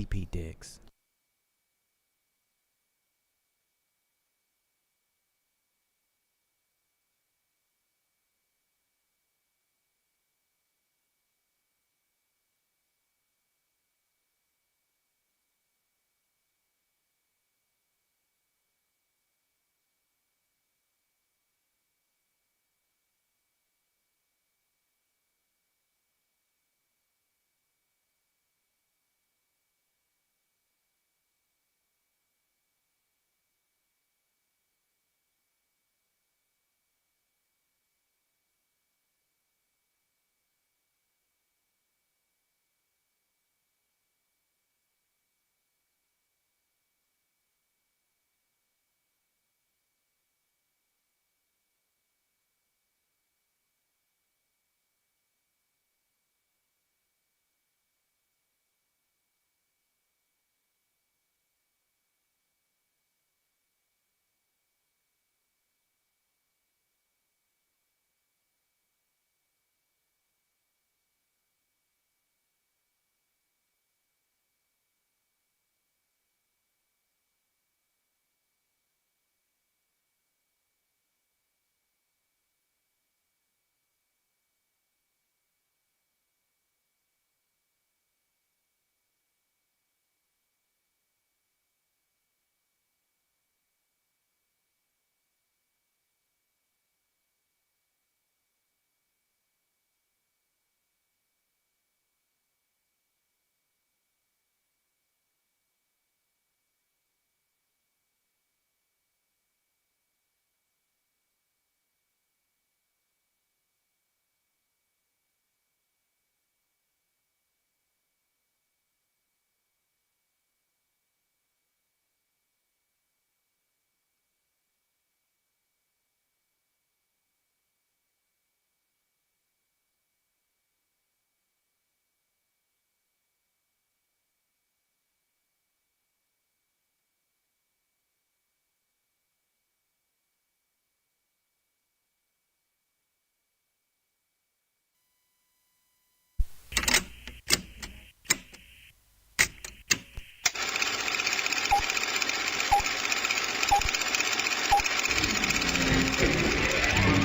Pee Dicks.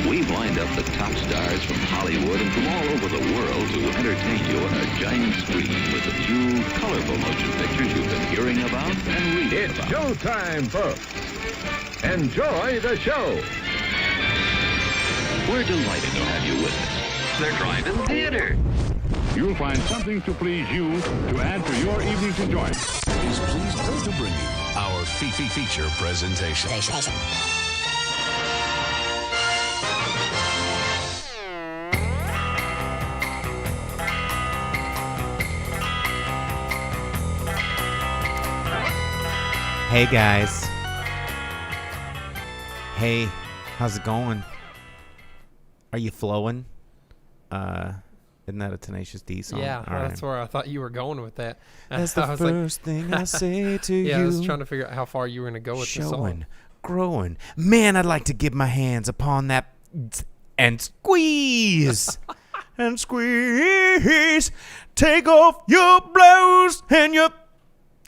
We've lined up the top stars from Hollywood and from all over the world to entertain you on a giant screen with a few colorful motion pictures you've been hearing about and reading It's about. showtime, folks. Enjoy the show. We're delighted to have you with us. They're drive-in theater. You'll find something to please you to add to your evening's enjoyment. Is pleased to bring you our feature presentation. Hey guys. Hey, how's it going? Are you flowing? Isn't that a Tenacious D song? Yeah, All that's where I thought you were going with that. That's the first thing I say to you. Yeah, I was trying to figure out how far you were going to go with the song. Showing, growing. Man, I'd like to get my hands upon that and squeeze. And squeeze. Take off your blouse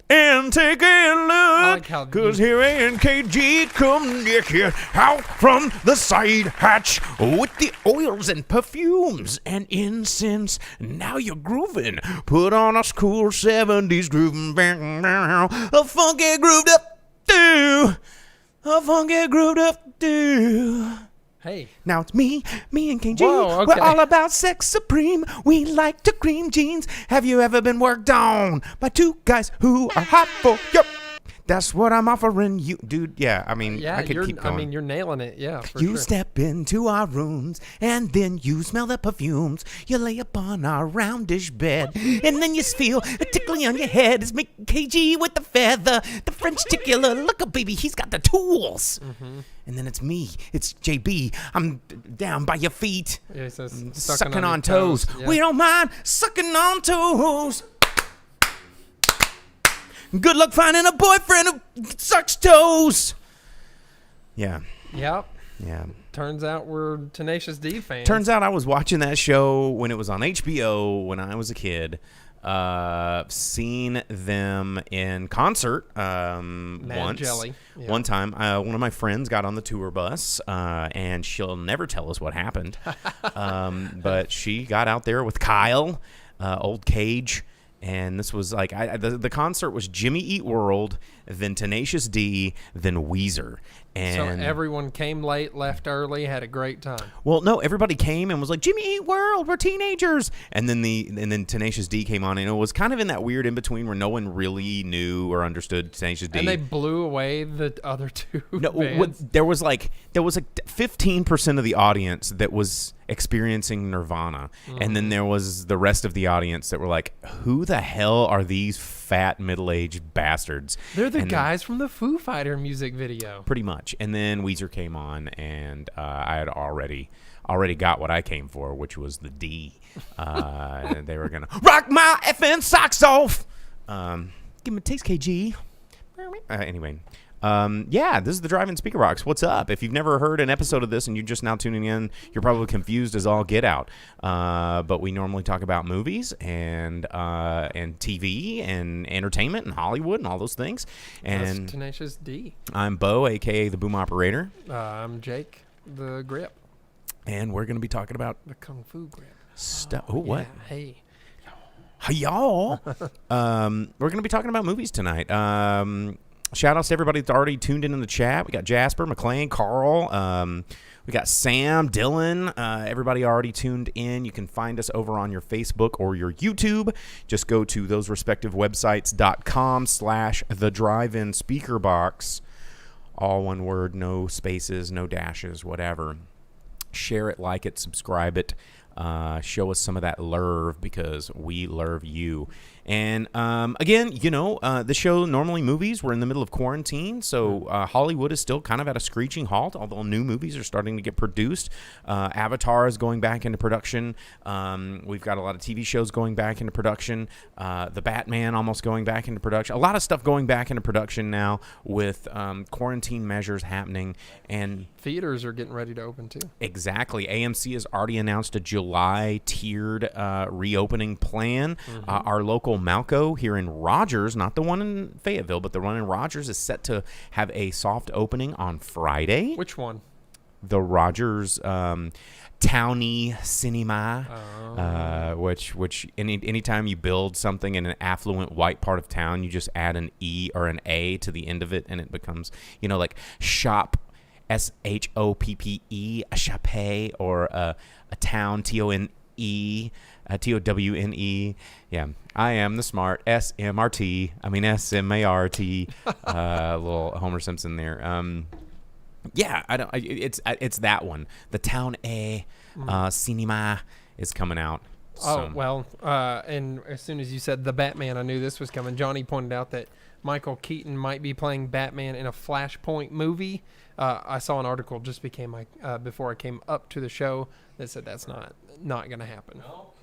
and take a look, like 'cause here NKG come Nick here out from the side hatch with the oils and perfumes and incense. Now you're grooving. Put on a cool 70s grooving, a funky grooved up do, a funky grooved up do. Hey. Now it's me and KG. Whoa, okay. We're all about sex supreme. We like to cream jeans. Have you ever been worked on by two guys who are hot for you? That's what I'm offering you, dude. Yeah, I mean, Yeah, I could keep going. you're nailing it. Yeah, for You sure. step into our rooms, and then you smell the perfumes. You lay upon our roundish bed, and then you feel a tickling on your head. It's making KG with the feather, the French tickler. Look at baby, he's got the tools. Mm-hmm. And then it's me. It's JB. I'm down by your feet, Yeah, he says, sucking on toes. Yeah. We don't mind sucking on toes. Good luck finding a boyfriend who sucks toes. Yeah. Yep. Yeah. Turns out we're Tenacious D fans. Turns out I was watching that show when it was on HBO when I was a kid. Seen them in concert once. Jelly. Yeah. One time, one of my friends got on the tour bus, and she'll never tell us what happened. But she got out there with Kyle, old Cage. And this was like the concert was Jimmy Eat World, then Tenacious D, then Weezer. And so everyone came late, left early, had a great time. well, no, everybody came and was like, Jimmy Eat World, we're teenagers. And then Tenacious D came on, and it was kind of in that weird in between where no one really knew or understood Tenacious D. And they blew away the other two. No, bands. there was like 15% of the audience that was experiencing Nirvana, and then there was the rest of the audience that were like, "Who the hell are these fat middle-aged bastards?" They're the And then- guys from the Foo Fighter music video. pretty much. And then Weezer came on, and I had already got what I came for, which was the D. They were gonna rock my effing socks off. Give me a taste, KG. Anyway. Yeah, this is the Drive-In Speakerbox. What's up? If you've never heard an episode of this and you're just now tuning in, you're probably confused as all get out. But we normally talk about movies and TV and entertainment and Hollywood and all those things. That's And Tenacious D. I'm Bo, a.k.a. the Boom Operator. I'm Jake, the grip, And we're going to be talking about the Kung Fu grip. stuff. Oh, what? Yeah, hey. Hey, y'all. We're going to be talking about movies tonight. Shout outs to everybody that's already tuned in the chat. We got Jasper, McLean, Carl. We got Sam, Dylan. Everybody already tuned in. You can find us over on your Facebook or your YouTube. Just go to those respective websites.com/the Drive-In Speakerbox. All one word, no spaces, no dashes, whatever. Share it, like it, subscribe it. Show us some of that love because we love you. And again, the show normally movies. We're in the middle of quarantine, so Hollywood is still kind of at a screeching halt, although new movies are starting to get produced. Avatar is going back into production. We've got a lot of TV shows going back into production. The Batman almost going back into production. A lot of stuff going back into production now with quarantine measures happening. And Theaters are getting ready to open too. exactly. AMC has already announced a July tiered reopening plan. Our local Malco here in Rogers, not the one in Fayetteville, but the one in Rogers, is set to have a soft opening on Friday. Which one? The Rogers Townie Cinema, which anytime you build something in an affluent white part of town, you just add an E or an A to the end of it, and it becomes, like shop, SHOPPE, a chape, or a town, TONE, TOWNE. Yeah, I am the smart SMRT. I mean SMART. Little Homer Simpson there. Yeah, it's that one. The Town A Cinema is coming out. Oh, well, and as soon as you said the Batman, I knew this was coming. Johnny pointed out that Michael Keaton might be playing Batman in a Flashpoint movie. I saw an article just before I came up to the show that said that's not going to happen.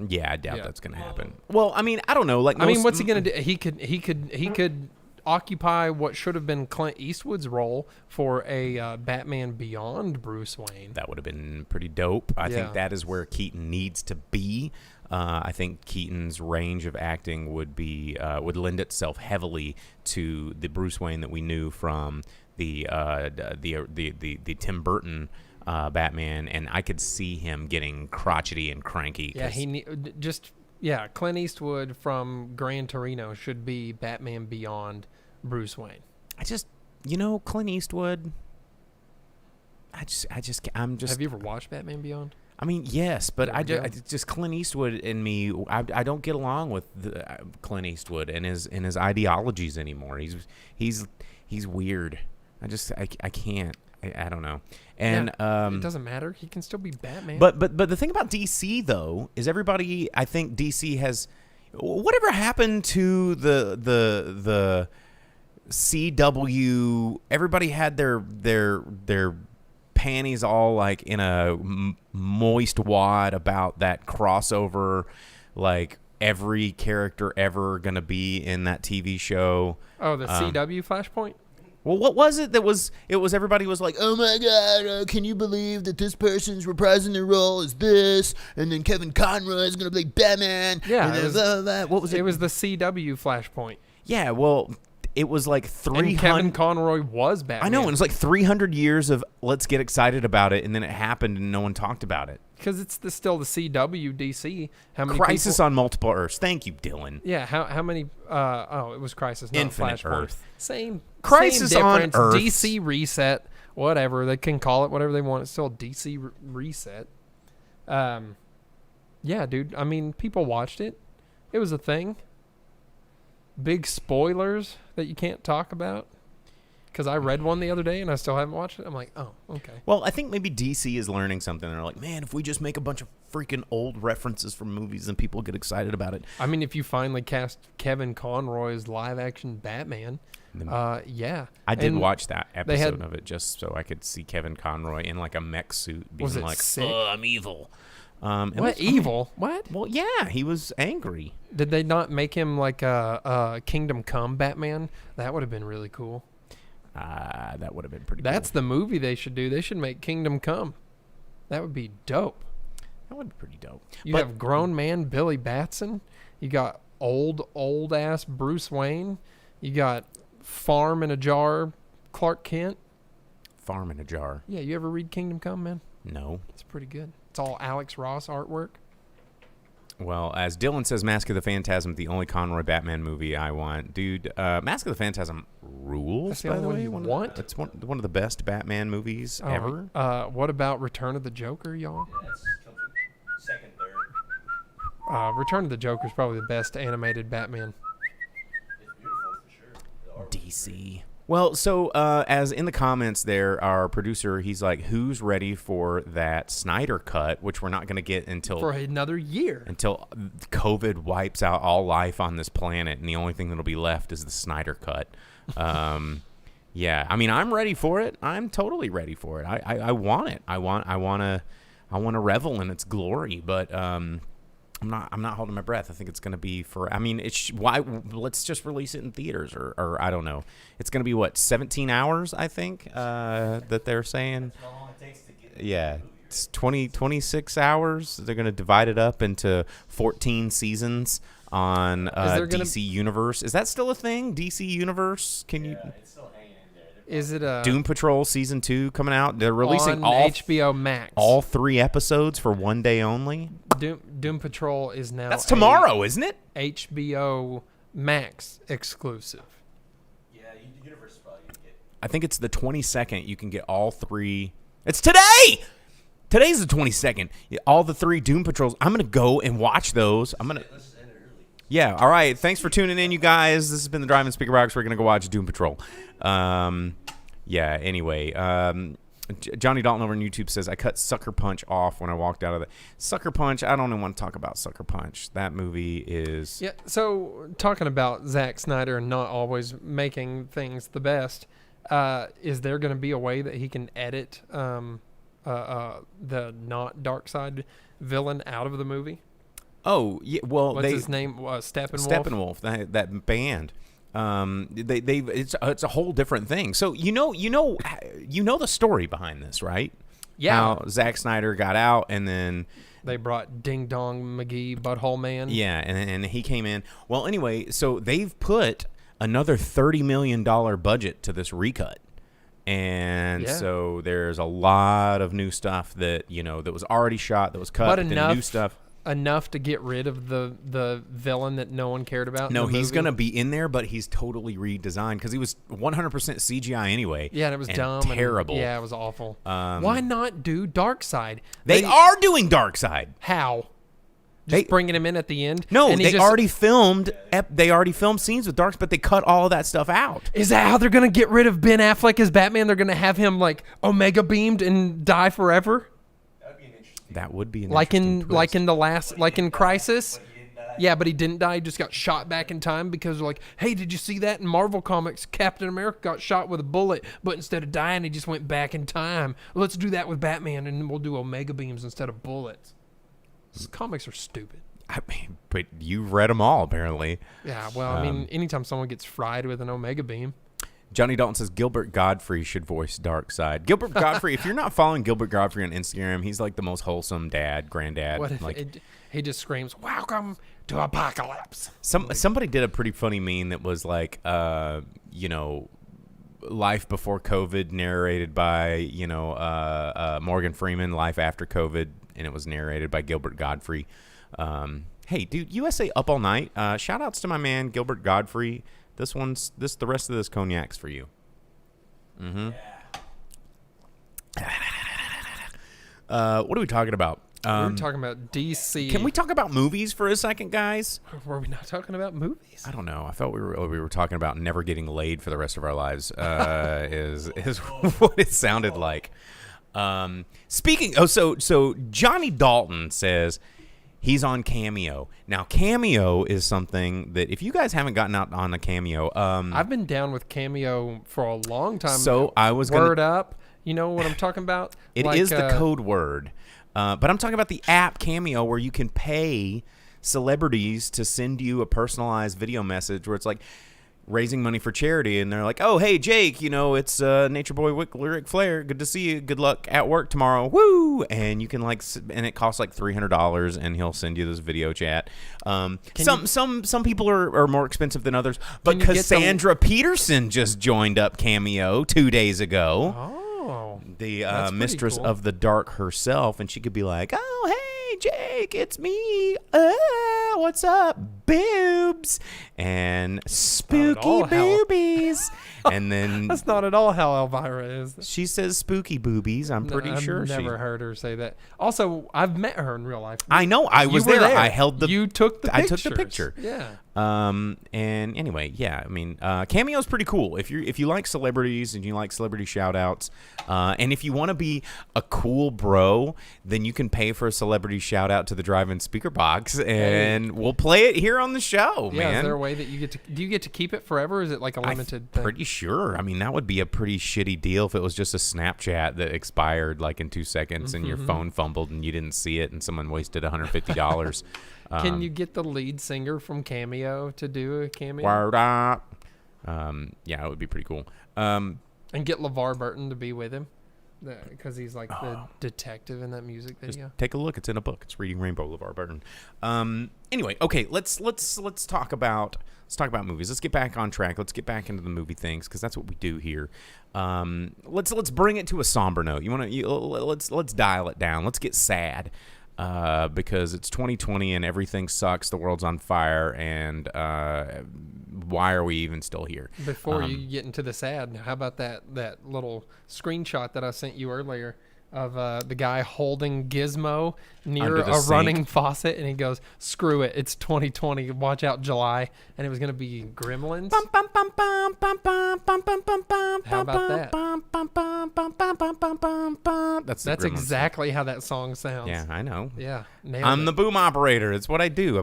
Yeah, I doubt that's going to happen. Well, I mean, I don't know. What's he going to do? He could occupy what should have been Clint Eastwood's role for a Batman Beyond Bruce Wayne. That would have been pretty dope. I think Yeah. that is where Keaton needs to be. I think Keaton's range of acting would lend itself heavily to the Bruce Wayne that we knew from the Tim Burton Batman, and I could see him getting crotchety and cranky. Yeah, Clint Eastwood from Gran Torino should be Batman Beyond Bruce Wayne. Clint Eastwood. I'm just. Have you ever watched Batman Beyond? I mean, yes, but There we go. just Clint Eastwood and me. I don't get along with Clint Eastwood and his ideologies anymore. He's weird. I can't. I don't know. And it doesn't matter. He can still be Batman. But the thing about DC though is everybody. I think DC has whatever happened to the CW. Everybody had their panties all like in a moist wad about that crossover, like every character ever gonna be in that TV show. the CW Flashpoint. Well, what was it that was? It was everybody was like, "Oh my God, can you believe that this person's reprising their role as this?" And then Kevin Conroy is gonna play Batman. Yeah, and then blah, blah, blah. What was it? It was the CW Flashpoint. Yeah, well, it was like And 300. Kevin Conroy was Batman. I know, and it was like 300 years of let's get excited about it, and then it happened, and no one talked about it. Because it's still the CW DC. How many Crisis people, on Multiple Earths. Thank you, Dylan. Yeah, how many? It was Crisis, not Infinite Flashpoint. Earth. Same Crisis same on difference. Earth. DC Reset, whatever they can call it, whatever they want. It's still DC Reset. Yeah, dude. I mean, people watched it. It was a thing. Big spoilers that you can't talk about. Because I read one the other day and I still haven't watched it. I'm like, oh, okay. Well, I think maybe DC is learning something. They're like, man, if we just make a bunch of freaking old references from movies and people get excited about it. I mean, if you finally cast Kevin Conroy as live-action Batman, yeah. I did And watch that they had- episode of it just so I could see Kevin Conroy in like a mech suit being Was it like, sick? I'm evil. It What, was- evil? What? Well, yeah, he was angry. Did they not make him like a Kingdom Come Batman? That would have been really cool. That would have been pretty That's cool. the movie they should do. They should make Kingdom Come. That would be dope. That would be pretty dope. You But- have grown man Billy Batson. You got old ass Bruce Wayne. You got farm in a jar Clark Kent. Farm in a jar. Yeah, you ever read Kingdom Come, man? No. It's pretty good. It's all Alex Ross artwork. Well, as Dylan says, Mask of the Phantasm, the only Conroy Batman movie I want. Dude, Mask of the Phantasm rules, That's the by the only way. one you want? It's one of the best Batman movies ever. What about Return of the Joker, y'all? Second, third. Return of the Joker is probably the best animated Batman. DC. Well, so as in the comments there, our producer, he's like, who's ready for that Snyder cut, which we're not going to get until For another year. COVID wipes out all life on this planet, and the only thing that'll be left is the Snyder cut. Yeah, I mean, I'm ready for it. I'm totally ready for it. I want it. I want to revel in its glory, but I'm not holding my breath. I think it's going to be for. I mean, why? Let's just release it in theaters, or I don't know. It's going to be what 17 hours, I think, that they're saying. That's how long it takes to get. Yeah, it's 26 hours. They're going to divide it up into 14 seasons on DC Universe. Is that still a thing? DC Universe? Can you? It's still hanging in there. Is it a Doom Patrol season 2 coming out? They're releasing on all HBO Max? all 3 episodes for one day only. Doom Patrol is now That's tomorrow, isn't it? HBO Max exclusive. Yeah, Universe is probably gonna get. I think it's the 22nd. You can get all 3. It's today. Today's the 22nd. All the 3 Doom Patrols. I'm gonna go and watch those. Let's just end it early. Yeah. All right. Thanks for tuning in, you guys. This has been the Drive-In Speakerbox. We're gonna go watch Doom Patrol. Yeah. Anyway. Johnny Dalton over on YouTube says, I cut Sucker Punch off when I walked out of the Sucker Punch. I don't even want to talk about Sucker Punch. That movie is. Yeah. So talking about Zack Snyder and not always making things the best, is there going to be a way that he can edit the not Darkseid villain out of the movie? Oh, yeah. Well, What's his name? Steppenwolf. Steppenwolf, that band. It's a whole different thing. So you know the story behind this, right? Yeah. How Zack Snyder got out, and then They brought Ding Dong McGee, Butthole Man. yeah, and he came in. Well, anyway, so they've put another $30 million budget to this recut. And Yeah. so there's a lot of new stuff that that was already shot, that was cut, But the new stuff. enough to get rid of the villain that no one cared about. No, in the he's movie? going to be in there, but he's totally redesigned because he was 100% CGI anyway. Yeah, and it was dumb. terrible. Yeah, it was awful. Why not do Darkseid? They are doing Darkseid. How? Just bringing him in at the end? No, And he they just- already filmed. They already filmed scenes with Darks, but they cut all of that stuff out. Is that how they're going to get rid of Ben Affleck as Batman? They're going to have him like Omega beamed and die forever? That would be an interesting. That would be an Like interesting twist. like in Crisis? But he didn't die. Yeah, but he didn't die. He just got shot back in time because they're like, hey, did you see that in Marvel Comics? Captain America got shot with a bullet, but instead of dying, he just went back in time. Let's do that with Batman, and then we'll do Omega beams instead of bullets. These comics are stupid. I mean, but you've read them all, apparently. Yeah, well, I mean, anytime someone gets fried with an Omega beam. Johnny Dalton says Gilbert Godfrey should voice Darkseid. Gilbert Godfrey, if you're not following Gilbert Godfrey on Instagram, he's like the most wholesome granddad. What if like, he just screams, "Welcome to Apocalypse"? somebody did a pretty funny meme that was like, Life Before COVID narrated by, Morgan Freeman, Life After COVID, and it was narrated by Gilbert Godfrey. Hey, dude, USA Up All Night. Shout outs to my man, Gilbert Godfrey. The rest of this cognac's for you. Mm-hmm. What are we talking about? We were talking about DC. Can we talk about movies for a second, guys? Were we not talking about movies? I don't know. I thought we were talking about never getting laid for the rest of our lives. Is what it sounded like. So Johnny Dalton says he's on Cameo. Now, Cameo is something that if you guys haven't gotten out on a Cameo, I've been down with Cameo for a long time. So I was Word Up. You know what I'm talking about? It is the code word. But I'm talking about the app Cameo where you can pay celebrities to send you a personalized video message where it's like raising money for charity, and they're like, "Oh, hey Jake, it's Nature Boy Ric Flair. Good to see you. Good luck at work tomorrow. Woo!" And you can and it costs like $300, and he'll send you this video chat. Some people are more expensive than others, but Cassandra Peterson just joined up Cameo 2 days ago. Oh, the mistress of the dark herself, and she could be like, "Oh, hey, Jake, it's me. What's up, boobs and spooky boobies?" And then that's not at all how Elvira is. She says spooky boobies. I'm pretty sure. I've never heard her say that. Also, I've met her in real life. I know. I was there. I held the. You took the. I took the picture. Yeah. And anyway, yeah. I mean, Cameo's pretty cool. If you like celebrities and you like celebrity shout outs, and if you want to be a cool bro, then you can pay for a celebrity shout out to the drive-in speaker box, and we'll play it here on the show. Yeah. Man. Is there a way that do you get to keep it forever? Or is it like a limited thing? Pretty sure. I mean, that would be a pretty shitty deal if it was just a Snapchat that expired like in 2 seconds, and your phone fumbled and you didn't see it, and someone wasted $150. Can you get the lead singer from Cameo to do a cameo? Word up. Yeah, it would be pretty cool. And get LeVar Burton to be with him, because he's like the detective in that music video. Just take a look. It's in a book. It's Reading Rainbow, LeVar Burton. Anyway, okay, let's talk about movies. Let's get back on track. Let's get back into the movie things, because that's what we do here. Let's bring it to a somber note. Let's dial it down. Let's get sad. Because it's 2020 and everything sucks. The world's on fire, and why are we even still here? Before you get into the sad, how about that little screenshot that I sent you earlier of the guy holding Gizmo near a running faucet, and he goes, "Screw it, it's 2020. Watch out, July," and it was going to be Gremlins. How about that? That's exactly how that song sounds. Yeah, I know. Yeah, I'm the boom operator. It's what I do.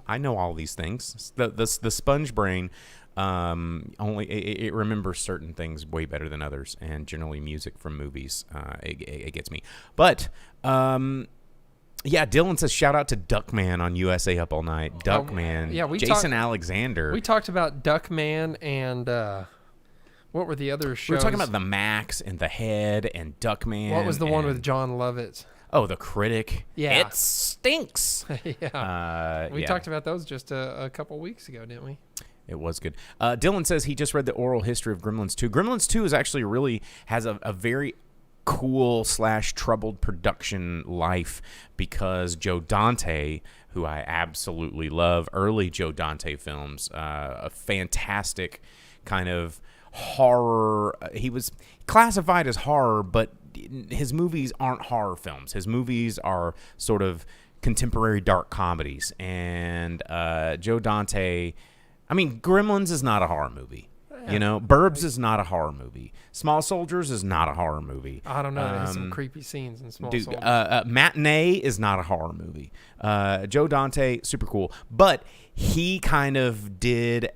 I know all these things. The sponge brain only it remembers certain things way better than others, and generally music from movies it gets me. But yeah, Dylan says shout out to Duckman on USA Up All Night. Duckman. Yeah, Jason Alexander. We talked about Duckman and what were the other shows? We were talking about The Max and The Head and Duckman. What was the one with John Lovitz? Oh, The Critic. Yeah. It stinks. Yeah. We talked about those just a couple weeks ago, didn't we? It was good. Dylan says he just read the oral history of Gremlins 2. Gremlins 2 is actually has a very cool / troubled production life, because Joe Dante, who I absolutely love, early Joe Dante films, a fantastic kind of horror. He was classified as horror, but his movies aren't horror films. His movies are sort of contemporary dark comedies. And Joe Dante, I mean, Gremlins is not a horror movie. Burbs is not a horror movie. Small Soldiers is not a horror movie. I don't know. There's some creepy scenes in Small Soldiers. Matinee is not a horror movie. Joe Dante, super cool. But he kind of did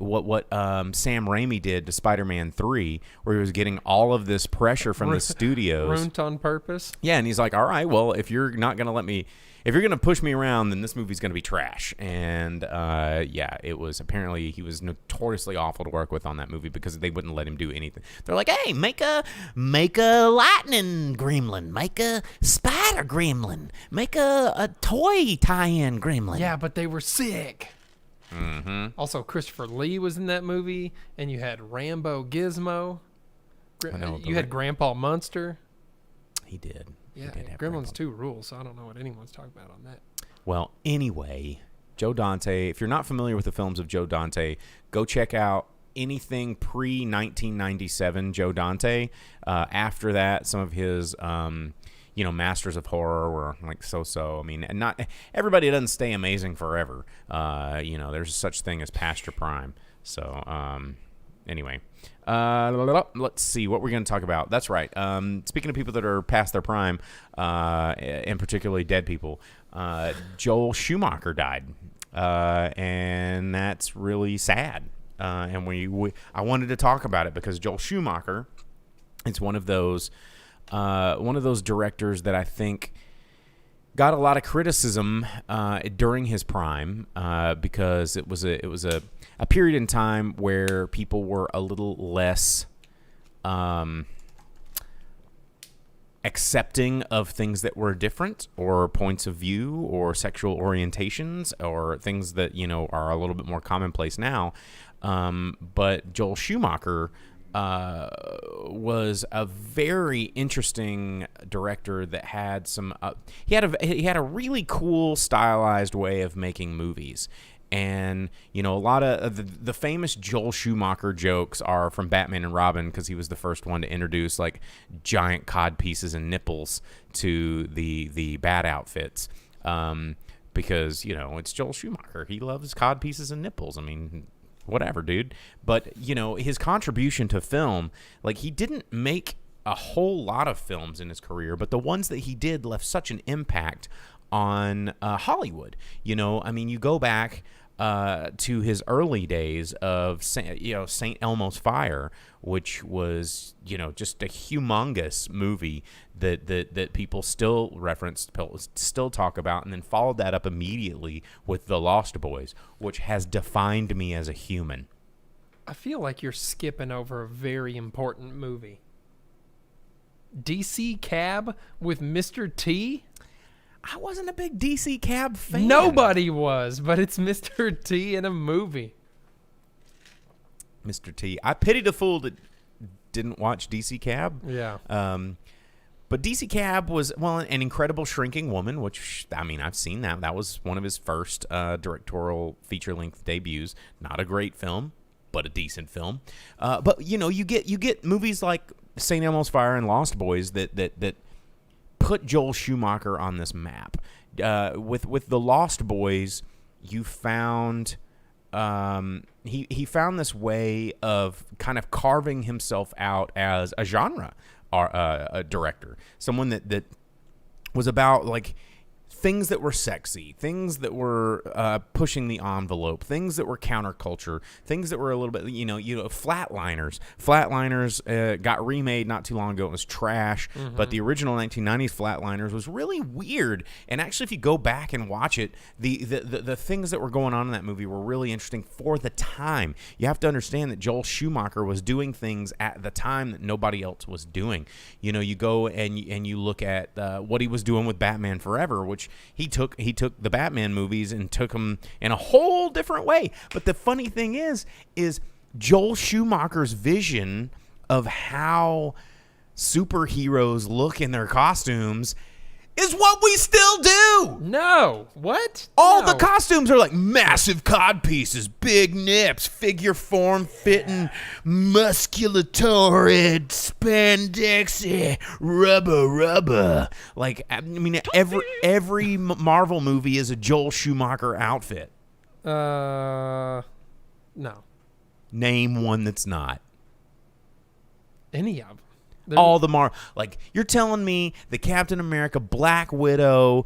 what Sam Raimi did to Spider-Man 3, where he was getting all of this pressure from the studios. Ruined on purpose. Yeah, and he's like, all right, well, if you're not going to let me if you're gonna push me around, then this movie's gonna be trash. And yeah, it was. Apparently, he was notoriously awful to work with on that movie because they wouldn't let him do anything. They're like, hey, make a lightning gremlin, make a spider gremlin, make a toy tie-in gremlin. Yeah, but they were sick. Mm-hmm. Also, Christopher Lee was in that movie, and you had Rambo Gizmo. You had Grandpa Munster. He did. Yeah, He did have Gremlins Grandpa. 2 rules, so I don't know what anyone's talking about on that. Well, anyway, Joe Dante, if you're not familiar with the films of Joe Dante, go check out anything pre-1997 Joe Dante. After that, some of his, Masters of Horror were like so-so. I mean, and not everybody doesn't stay amazing forever. There's such thing as past your prime. So, anyway. Let's see what we're going to talk about. That's right. Speaking of people that are past their prime, and particularly dead people, Joel Schumacher died, and that's really sad. And I wanted to talk about it because Joel Schumacher is one of those directors that I think got a lot of criticism during his prime because it was a period in time where people were a little less accepting of things that were different or points of view or sexual orientations or things that are a little bit more commonplace now. But Joel Schumacher was a very interesting director that had some. He had a really cool stylized way of making movies, and a lot of the famous Joel Schumacher jokes are from Batman and Robin because he was the first one to introduce like giant cod pieces and nipples to the Bat outfits. Because it's Joel Schumacher, he loves cod pieces and nipples. I mean, whatever, dude. But his contribution to film, like, he didn't make a whole lot of films in his career, but the ones that he did left such an impact on Hollywood. I mean, you go back to his early days of St. Elmo's Fire, which was just a humongous movie that people still reference, still talk about, and then followed that up immediately with The Lost Boys, which has defined me as a human. I feel like you're skipping over a very important movie. DC Cab with Mr. T? I wasn't a big DC Cab fan. Nobody was, but it's Mr. T in a movie. Mr. T. I pity the fool that didn't watch DC Cab. Yeah. But DC Cab was, an Incredible Shrinking Woman, which, I mean, I've seen that. That was one of his first directorial feature-length debuts. Not a great film, but a decent film. But you get movies like St. Elmo's Fire and Lost Boys that put Joel Schumacher on this map. With the Lost Boys, you found he found this way of kind of carving himself out as a genre a director, someone that was about like things that were sexy, things that were pushing the envelope, things that were counterculture, things that were a little bit, Flatliners. Flatliners got remade not too long ago. It was trash, but the original 1990s Flatliners was really weird. And actually, if you go back and watch it, the things that were going on in that movie were really interesting for the time. You have to understand that Joel Schumacher was doing things at the time that nobody else was doing. You go and you look at what he was doing with Batman Forever, which he took the Batman movies and took them in a whole different way. But the funny thing is Joel Schumacher's vision of how superheroes look in their costumes is what we still do. No. What? All No. the costumes are like massive cod pieces, big nips, figure form fitting, musculatory, spandexy, rubber. Like, I mean, every Marvel movie is a Joel Schumacher outfit. No. Name one that's not. Any of them. All the you're telling me the Captain America, Black Widow,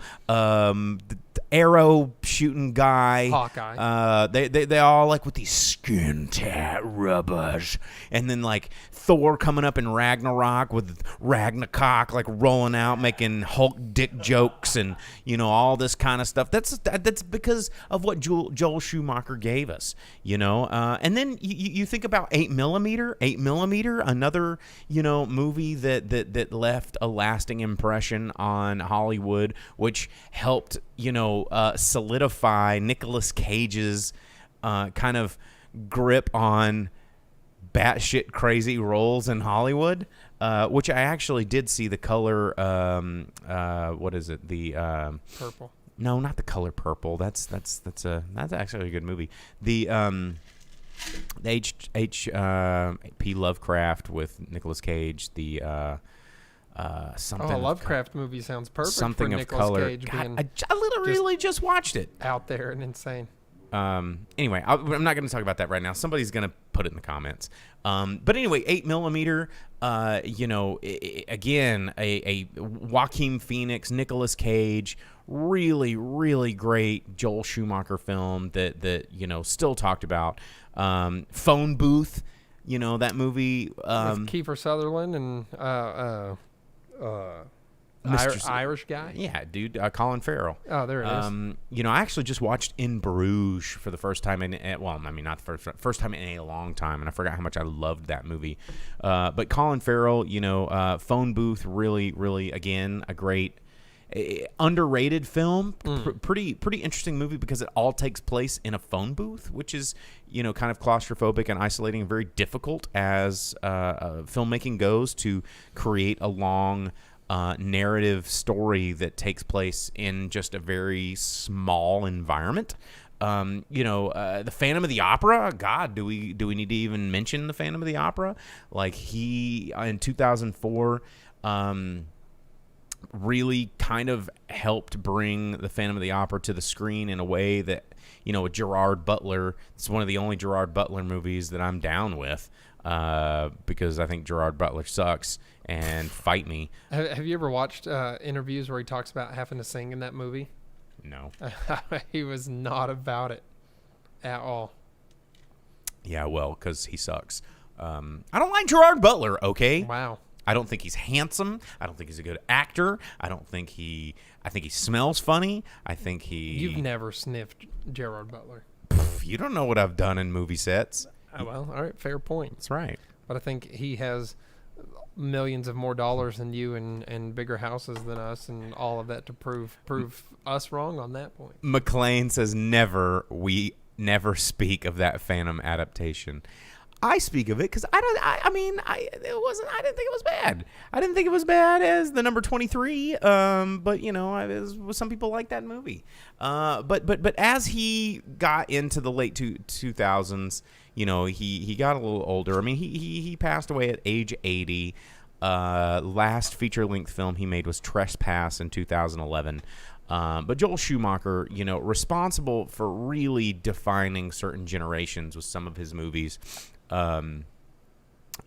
arrow shooting guy, Hawkeye. They all like with these skin tat rubbers, and then like Thor coming up in Ragnarok with Ragnarok like rolling out, making Hulk dick jokes, and all this kind of stuff. That's because of what Joel Schumacher gave us, And then you think about 8mm. 8mm, another movie that left a lasting impression on Hollywood, which helped solidify Nicolas Cage's kind of grip on batshit crazy roles in Hollywood, which I actually did see The Color. What is it? The Purple. No, not The Color Purple. That's actually a good movie. The H.P. Lovecraft with Nicolas Cage. The something. Oh, a Lovecraft movie sounds perfect something for of Nicolas color. Cage God, being I literally just watched it. out there and insane. Anyway, I'm not going to talk about that right now. Somebody's going to put it in the comments. But anyway, 8mm, again, a Joaquin Phoenix, Nicolas Cage, really, really great Joel Schumacher film that still talked about. Phone Booth, that movie. With Kiefer Sutherland and Irish guy. Yeah, dude, Colin Farrell. Oh, there it is. I actually just watched In Bruges for the first time not the first time in a long time, and I forgot how much I loved that movie. But Colin Farrell, Phone Booth, really, really, again, a great, underrated film. Pretty interesting movie because it all takes place in a phone booth, which is, kind of claustrophobic and isolating and very difficult as filmmaking goes to create a long narrative story that takes place in just a very small environment. The Phantom of the Opera. God, do we need to even mention the Phantom of the Opera? Like, he in 2004 really kind of helped bring the Phantom of the Opera to the screen in a way that, with Gerard Butler. It's one of the only Gerard Butler movies that I'm down with, because I think Gerard Butler sucks, and fight me. Have you ever watched interviews where he talks about having to sing in that movie? No. He was not about it at all. Yeah, well, because he sucks. I don't like Gerard Butler, okay? Wow. I don't think he's handsome. I don't think he's a good actor. I think he smells funny. I think he... You've never sniffed Gerard Butler. You don't know what I've done in movie sets. Oh, well, all right, fair point. That's right. But I think he has millions of more dollars than you and bigger houses than us and all of that to prove us wrong on that point. McLean says we never speak of that Phantom adaptation. I speak of it because I didn't think it was bad. I didn't think it was bad as the number 23. But some people like that movie. But as he got into the late 2000s, he got a little older. I mean, he passed away at age 80. Last feature length film he made was Trespass in 2011. But Joel Schumacher, responsible for really defining certain generations with some of his movies. And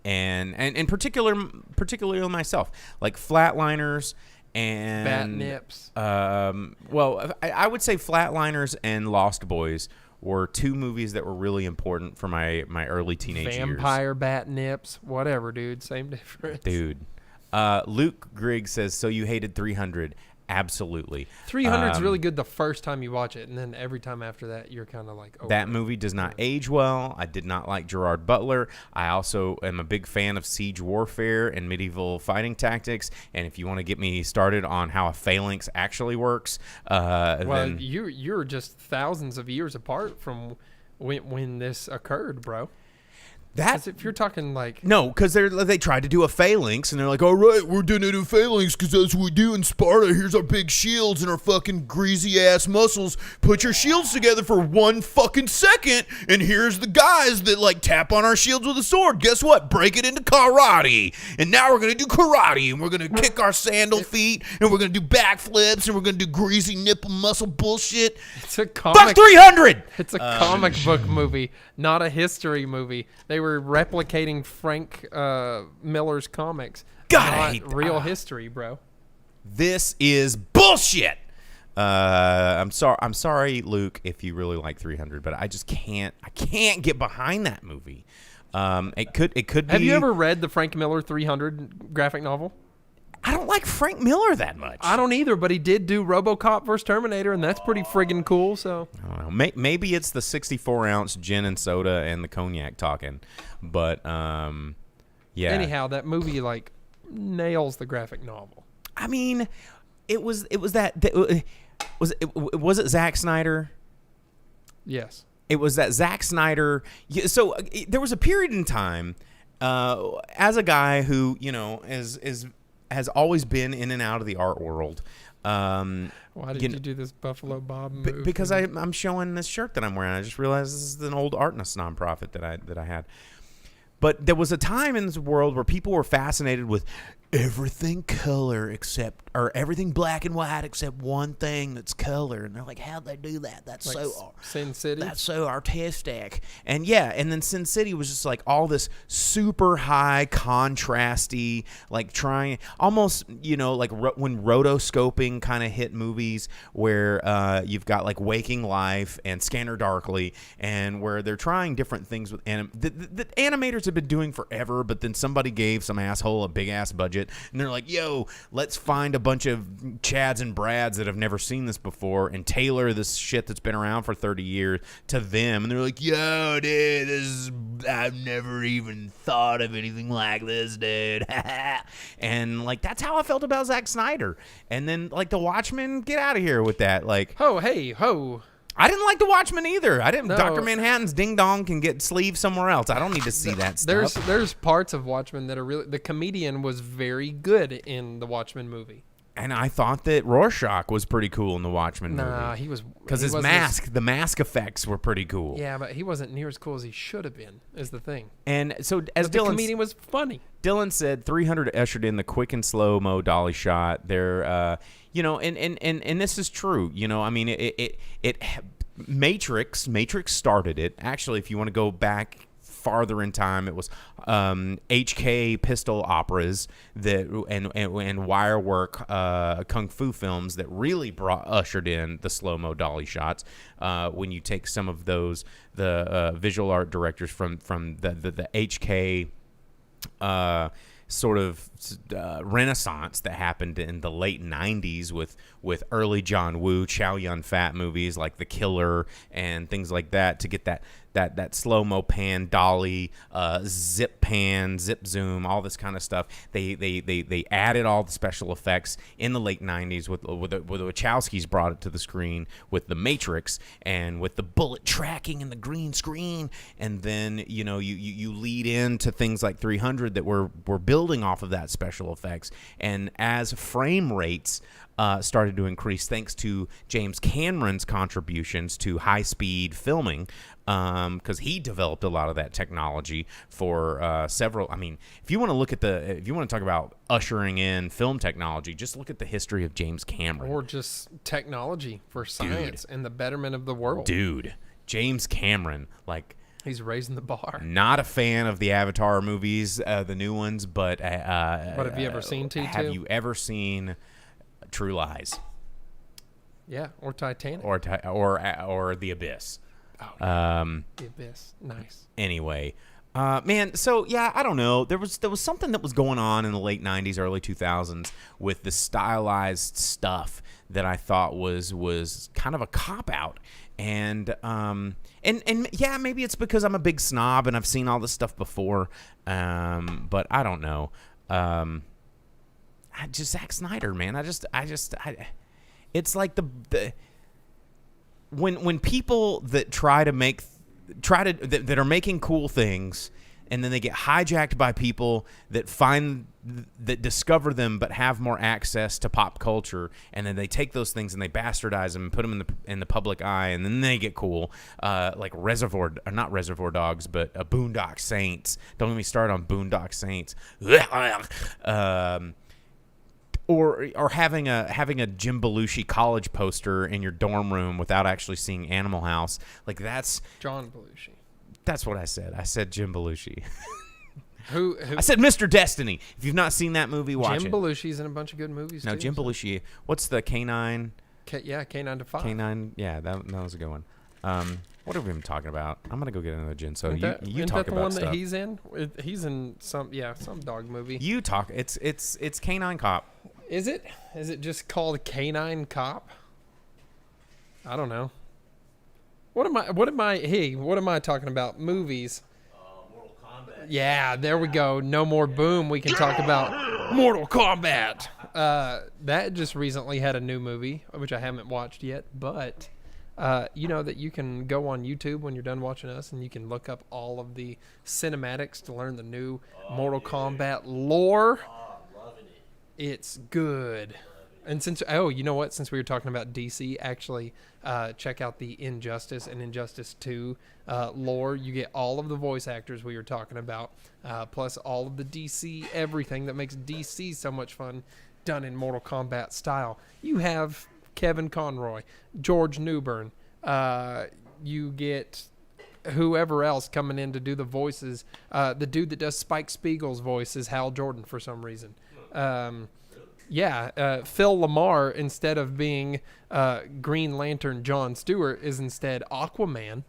in particularly myself, like Flatliners and Bat Nips. Well, I would say Flatliners and Lost Boys were two movies that were really important for my early teenage years. Vampire Bat Nips, whatever, dude, same difference. Dude. Luke Grigg says, so you hated 300. Absolutely. 300's really good the first time you watch it, and then every time after that, you're kind of like, oh. That movie does not age well. I did not like Gerard Butler. I also am a big fan of siege warfare and medieval fighting tactics. And if you want to get me started on how a phalanx actually works, then you're just thousands of years apart from when this occurred, bro. That's if you're talking like no, because they tried to do a phalanx and they're like, all right, we're doing a phalanx because that's what we do in Sparta. Here's our big shields and our fucking greasy ass muscles. Put your shields together for 1 fucking second, and here's the guys that like tap on our shields with a sword. Guess what? Break it into karate, and now we're gonna do karate, and we're gonna kick our sandal feet, and we're gonna do backflips, and we're gonna do greasy nipple muscle bullshit. It's a comic. Fuck 300. It's a comic book movie, not a history movie. They were replicating Frank Miller's comics. God, I not hate real history, bro. This is bullshit. I'm sorry, Luke, if you really like 300, but I just can't get behind that movie. It could be. Have you ever read the Frank Miller 300 graphic novel? I don't like Frank Miller that much. I don't either, but he did do RoboCop vs. Terminator, and that's pretty friggin' cool. So I don't know. Maybe it's the 64-ounce gin and soda and the cognac talking, but yeah. Anyhow, that movie like nails the graphic novel. I mean, it was Zack Snyder? Yes. It was that Zack Snyder. So there was a period in time, as a guy who has always been in and out of the art world. Why did you do this Buffalo Bob move? Because I'm showing this shirt that I'm wearing. I just realized this is an old Artness nonprofit that I had. But there was a time in this world where people were fascinated with everything color or everything black and white except one thing that's color, and they're like, how'd they do that? That's like so Sin City. That's so artistic. And then Sin City was just like all this super high contrasty, like trying almost like when rotoscoping kind of hit movies where you've got like Waking Life and Scanner Darkly, and where they're trying different things with that animators have been doing forever, but then somebody gave some asshole a big ass budget, and they're like, yo, let's find a bunch of Chads and Brads that have never seen this before and tailor this shit that's been around for 30 years to them. And they're like, yo, dude, I've never even thought of anything like this, dude. And like, that's how I felt about Zack Snyder. And then like The Watchmen, get out of here with that. Like, ho, hey, ho. I didn't like The Watchmen either. I didn't. No. Dr. Manhattan's Ding Dong can get sleeves somewhere else. I don't need to see that stuff. There's parts of Watchmen that are really. The comedian was very good in the Watchmen movie. And I thought that Rorschach was pretty cool in the Watchmen movie. Nah, he was because his mask, the mask effects were pretty cool. Yeah, but he wasn't near as cool as he should have been. Is the thing. And so as the Dylan, comedian was funny. Dylan said, 300 ushered in the quick and slow mo dolly shot. There, and this is true. I mean, it Matrix started it. Actually, if you want to go back farther in time, it was HK pistol operas and wire work kung fu films that really ushered in the slow-mo dolly shots. When you take some of those, the visual art directors from the HK sort of renaissance that happened in the late 90s with early John Woo, Chow Yun-Fat movies like The Killer and things like that, to get that slow-mo pan, dolly, zip pan, zip zoom, all this kind of stuff. They added all the special effects in the late 90s with the Wachowskis brought it to the screen with The Matrix and with the bullet tracking and the green screen. And then, you lead into things like 300 that were building off of that special effects. And as frame rates started to increase, thanks to James Cameron's contributions to high-speed filming, because he developed a lot of that technology for several. I mean, if you want to talk about ushering in film technology, just look at the history of James Cameron, or just technology for science and the betterment of the world. Dude, James Cameron, like. He's raising the bar. Not a fan of the Avatar movies, the new ones, but have you ever seen T2? Have you ever seen True Lies? Yeah, or Titanic, or The Abyss. Oh, yeah. The Abyss, nice. Anyway, man, so yeah, I don't know. There was something that was going on in the late '90s, early 2000s with the stylized stuff that I thought was kind of a cop out. And yeah, maybe it's because I'm a big snob and I've seen all this stuff before. But I don't know. Zack Snyder, man. It's like when people that that are making cool things, and then they get hijacked by people that discover them but have more access to pop culture, and then they take those things and they bastardize them and put them in the public eye, and then they get cool, like not Reservoir Dogs, but Boondock Saints. Don't get me started on Boondock Saints. Or having a Jim Belushi college poster in your dorm room without actually seeing Animal House, like that's John Belushi. That's what I said. I said Jim Belushi. Who? I said Mr. Destiny. If you've not seen that movie, watch Jim it. Belushi's in a bunch of good movies. No, too, Jim Belushi. What's the canine? K9 to 5. K9. Yeah, that was a good one. What have we been talking about? I'm gonna go get another gin. So Isn't you that talk the about one stuff. that he's in? He's in some dog movie. You talk. It's K9 Cop. Is it? Is it just called K9 Cop? I don't know. What am I talking about? Movies. Mortal Kombat. Yeah, there we go. No more boom. We can talk about Mortal Kombat. That just recently had a new movie, which I haven't watched yet, but you know that you can go on YouTube when you're done watching us and you can look up all of the cinematics to learn the new Mortal Kombat lore. I'm loving it. It's good. And since you know what? Since we were talking about DC, actually check out the Injustice and Injustice 2 lore. You get all of the voice actors we were talking about, plus all of the DC everything that makes DC so much fun, done in Mortal Kombat style. You have Kevin Conroy, George Newbern. You get whoever else coming in to do the voices. The dude that does Spike Spiegel's voice is Hal Jordan for some reason. Phil Lamar, instead of being Green Lantern John Stewart, is instead Aquaman.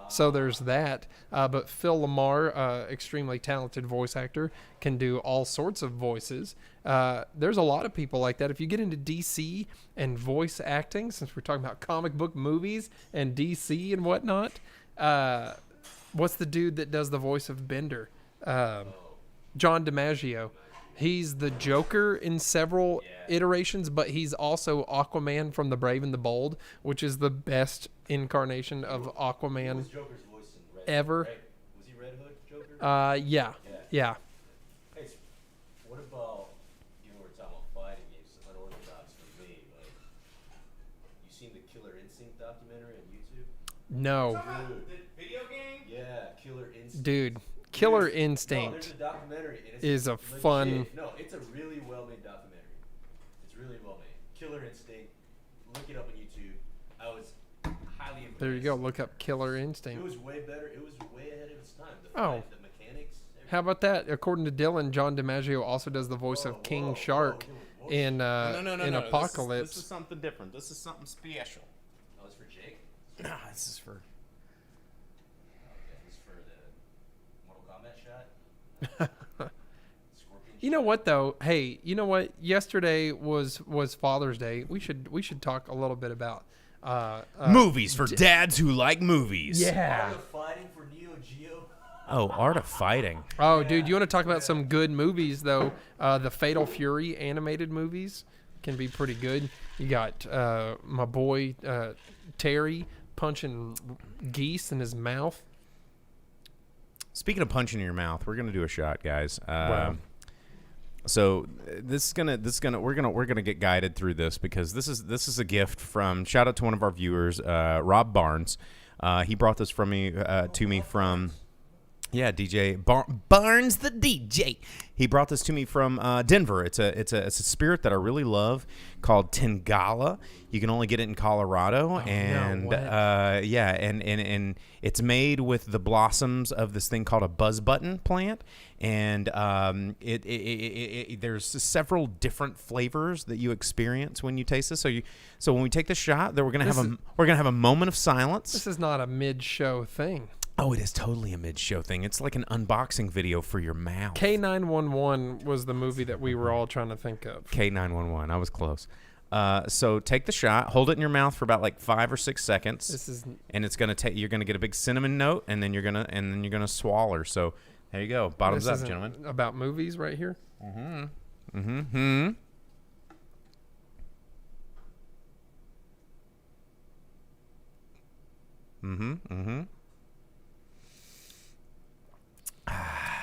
So there's that. But Phil Lamar, extremely talented voice actor, can do all sorts of voices. There's a lot of people like that. If you get into DC and voice acting, since we're talking about comic book movies and DC and whatnot, what's the dude that does the voice of Bender? John DiMaggio. He's the Joker in several iterations, but he's also Aquaman from The Brave and the Bold, which is the best incarnation of Aquaman Was Joker's voice in Red ever. Hood, right? Was he Red Hood Joker? Yeah. Hey, so what about, you know, we're talking about fighting games, it's unorthodox for me, but you seen the Killer Instinct documentary on YouTube? No. Dude. The video game? Yeah, Killer Instinct. Dude, Killer No, there's Instinct a documentary. And it's is a legit. fun... No, it's a really well-made documentary. It's really well-made. Killer Instinct. Look it up on YouTube. I was highly impressed. There you go. Look up Killer It Instinct. was way better. It was way ahead of its time. Oh. The mechanics. How about that? According to Dylan, John DiMaggio also does the voice of King Shark in Apocalypse. This is something different. This is something special. Oh, it's for Jake? Nah, this is for. Okay, this is for the Mortal Kombat shot? Scorpion You know what though? Hey, you know what? Yesterday was Father's Day. We should talk a little bit about Movies for dads who like movies. yeah. Art of Fighting for Neo Geo? Oh, Art of Fighting. Oh, dude, you want to talk about some good movies though? The Fatal Fury animated movies can be pretty good. You got my boy Terry punching geese in his mouth. Speaking of punching in your mouth, we're gonna do a shot, guys. Wow. So we're gonna get guided through this because this is a gift from, shout out to one of our viewers, Rob Barnes. He brought this to me from DJ Barnes the DJ. He brought this to me from Denver. It's a spirit that I really love called Tingala. You can only get it in Colorado, and and it's made with the blossoms of this thing called a buzz button plant, and there's several different flavors that you experience when you taste this. So when we take the shot, we're gonna have a moment of silence. This is not a mid-show thing. Oh, it is totally a mid-show thing. It's like an unboxing video for your mouth. K911 was the movie that we were all trying to think of. K911. I was close. So take the shot, hold it in your mouth for about like 5 or 6 seconds. And it's gonna take. You're gonna get a big cinnamon note, and then you're gonna swallow. So there you go. Bottoms up, gentlemen. About movies right here.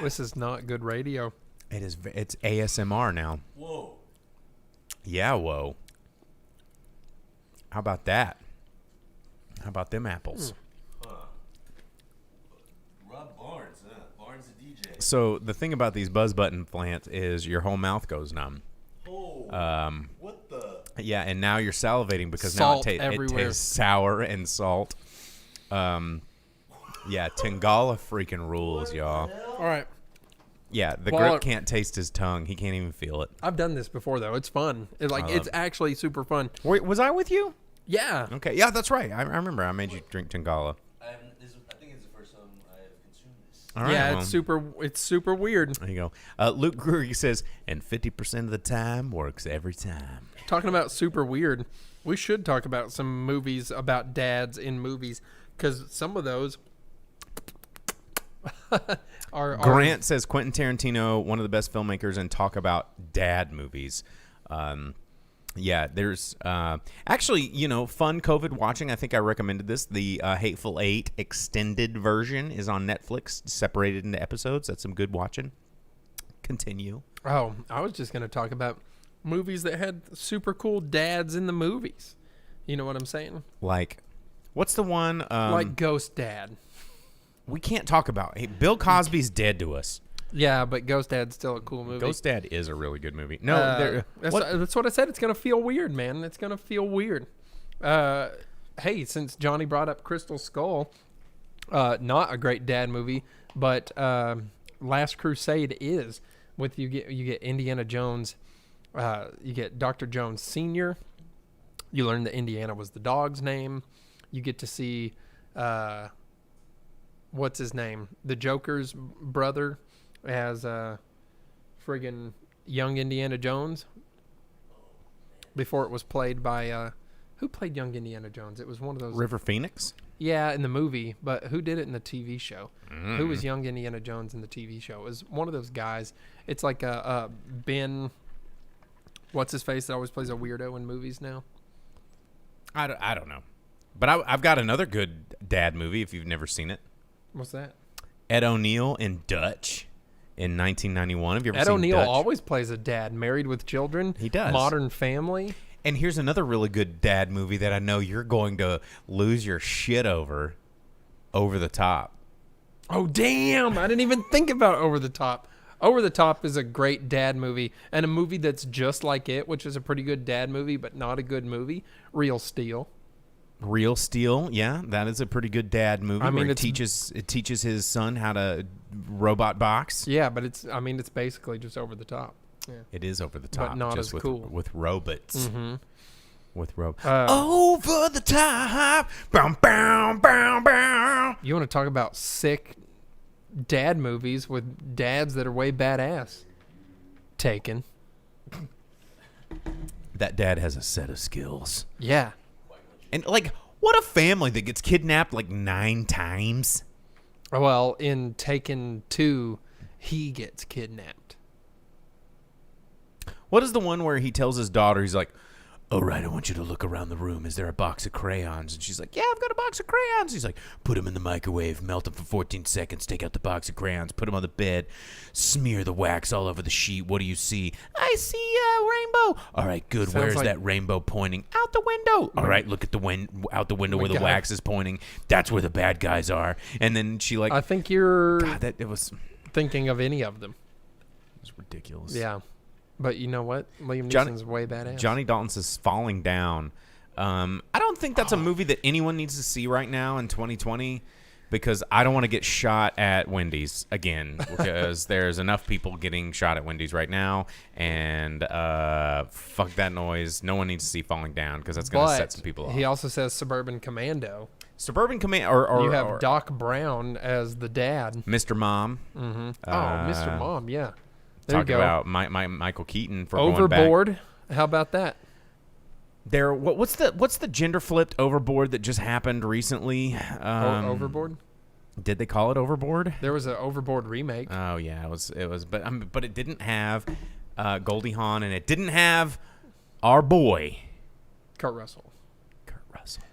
This is not good radio. It is. It's ASMR now. Whoa. Yeah, whoa. How about that? How about them apples? Rob Barnes, huh? Barnes the DJ. So the thing about these buzz button plants is your whole mouth goes numb. Oh. What the? Yeah, and now you're salivating because Salt now it everywhere. tastes sour and salt. Yeah, Tingala freaking rules, y'all. All right. Yeah, the Well, grip can't taste his tongue. He can't even feel it. I've done this before though. It's fun. It's actually super fun. Wait, was I with you? Yeah. Okay, yeah, that's right. I remember. I made you drink Tangala. I think it's the first time I have consumed this. All right, Yeah, well, it's super weird. There you go. Luke Gruger says, and 50% of the time works every time. Talking about super weird, we should talk about some movies about dads in movies because some of those are Grant says Quentin Tarantino, one of the best filmmakers, and talk about dad movies. Yeah, there's actually, fun COVID watching. I think I recommended this. The Hateful Eight extended version is on Netflix, separated into episodes. That's some good watching. Continue. Oh, I was just going to talk about movies that had super cool dads in the movies. You know what I'm saying? Like, what's the one? Like Ghost Dad. We can't talk about. Hey, Bill Cosby's dead to us. Yeah, but Ghost Dad's still a cool movie. Ghost Dad is a really good movie. No, that's what I said. It's gonna feel weird, man. It's gonna feel weird. Hey, since Johnny brought up Crystal Skull, not a great dad movie, but Last Crusade is. With you get Indiana Jones, you get Dr. Jones Sr. You learn that Indiana was the dog's name. You get to see what's his name, the Joker's brother, as friggin' young Indiana Jones. Before it was played by who played young Indiana Jones? It was one of those River Phoenix. Yeah, in the movie, but who did it in the TV show? Who was young Indiana Jones in the TV show? It was one of those guys. It's like a Ben. What's his face that always plays a weirdo in movies now? I don't know, but I've got another good dad movie if you've never seen it. What's that? Ed O'Neill in Dutch in 1991. Have you ever Ed seen O'Neill Dutch? always plays a dad, married with children. He does. Modern Family. And here's another really good dad movie that I know you're going to lose your shit over the Top. Oh, damn. I didn't even think about Over the Top. Over the Top is a great dad movie, and a movie that's just like it, which is a pretty good dad movie, but not a good movie, Real Steel. Real Steel, yeah, that is a pretty good dad movie. I mean, where it teaches his son how to robot box. Yeah, but it's basically just Over the Top. Yeah. It is over the top, not just as with cool. with robots. Mm-hmm. With robots. Over the top, bow, bow, bow, bow. You want to talk about sick dad movies with dads that are way badass? Taken. That dad has a set of skills. Yeah. And, like, what a family that gets kidnapped, like, 9 times. Well, in Taken 2, he gets kidnapped. What is the one where he tells his daughter, he's like, all right, I want you to look around the room. Is there a box of crayons? And she's like, yeah, I've got a box of crayons. He's like, put them in the microwave, melt them for 14 seconds, take out the box of crayons, put them on the bed, smear the wax all over the sheet. What do you see? I see a rainbow. All right, good. Sounds Where's like- that rainbow pointing? Out the window. All right, look at the out the window where the God. wax is pointing. That's where the bad guys are. And then she like, I think you're God, it was thinking of any of them. ridiculous. Yeah. But you know what? Liam Johnny- Neeson's way badass. Johnny Dalton says Falling Down. I don't think that's a movie that anyone needs to see right now in 2020 because I don't want to get shot at Wendy's again because there's enough people getting shot at Wendy's right now. And fuck that noise. No one needs to see Falling Down because that's going to set some people off. He also says Suburban Commando. Suburban Command or You have or Doc Brown as the dad. Mr. Mom. Mm-hmm. Mr. Mom, yeah. There Talk you go. about Michael Keaton for going back. Overboard. How about that? What's the gender flipped Overboard that just happened recently? Overboard? Did they call it Overboard? There was an Overboard remake. Oh yeah, it was, but it didn't have Goldie Hawn and it didn't have our boy Kurt Russell. Kurt Russell.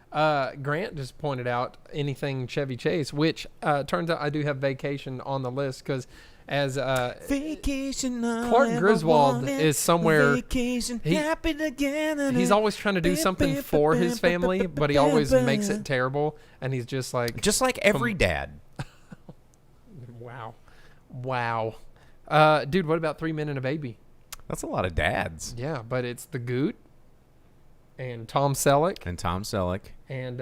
Grant just pointed out anything Chevy Chase, which turns out I do have Vacation on the list because as Vacation Clark Griswold is somewhere. Vacation he- happened again. He's always trying to do something for his family, but he always makes it terrible, and he's just like every dad. wow. Dude, what about 3 Men and a Baby? That's a lot of dads. Yeah, but it's the Goot and Tom Selleck And Tom Selleck. and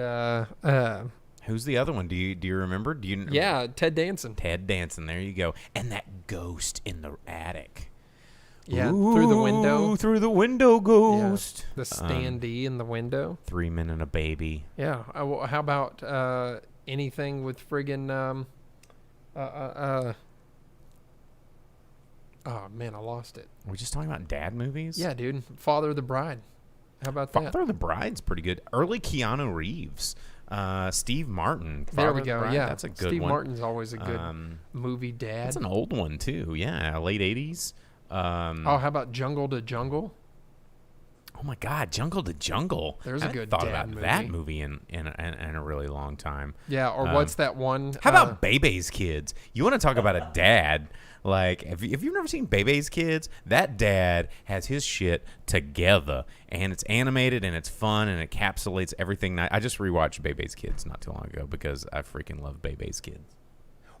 Who's the other one? Do you remember? Do you? Yeah, Ted Danson. Ted Danson. There you go. And that ghost in the attic. Yeah, through the window. Ooh, through the window, ghost. The standee in the window. 3 Men and a Baby. Yeah. How about anything with friggin' oh man, I lost it. We're just talking about dad movies. Yeah, dude. Father of the Bride. How about that? Father of the Bride's pretty good. Early Keanu Reeves. Steve Martin. There Father we of the go. Bride, Yeah, that's a good Steve one. Martin's always a good movie dad. That's an old one too. Yeah, late 80s. Oh, how about Jungle to Jungle? Oh my God, Jungle to Jungle. There's I a haven't good thought dad about that movie. movie in a really long time. Yeah, or what's that one? How about Bebe's Kids? You want to talk about a dad? Like, if you've never seen Bebe's Kids, that dad has his shit together, and it's animated and it's fun and it encapsulates everything. I just rewatched Bebe's Kids not too long ago because I freaking love Bebe's Kids.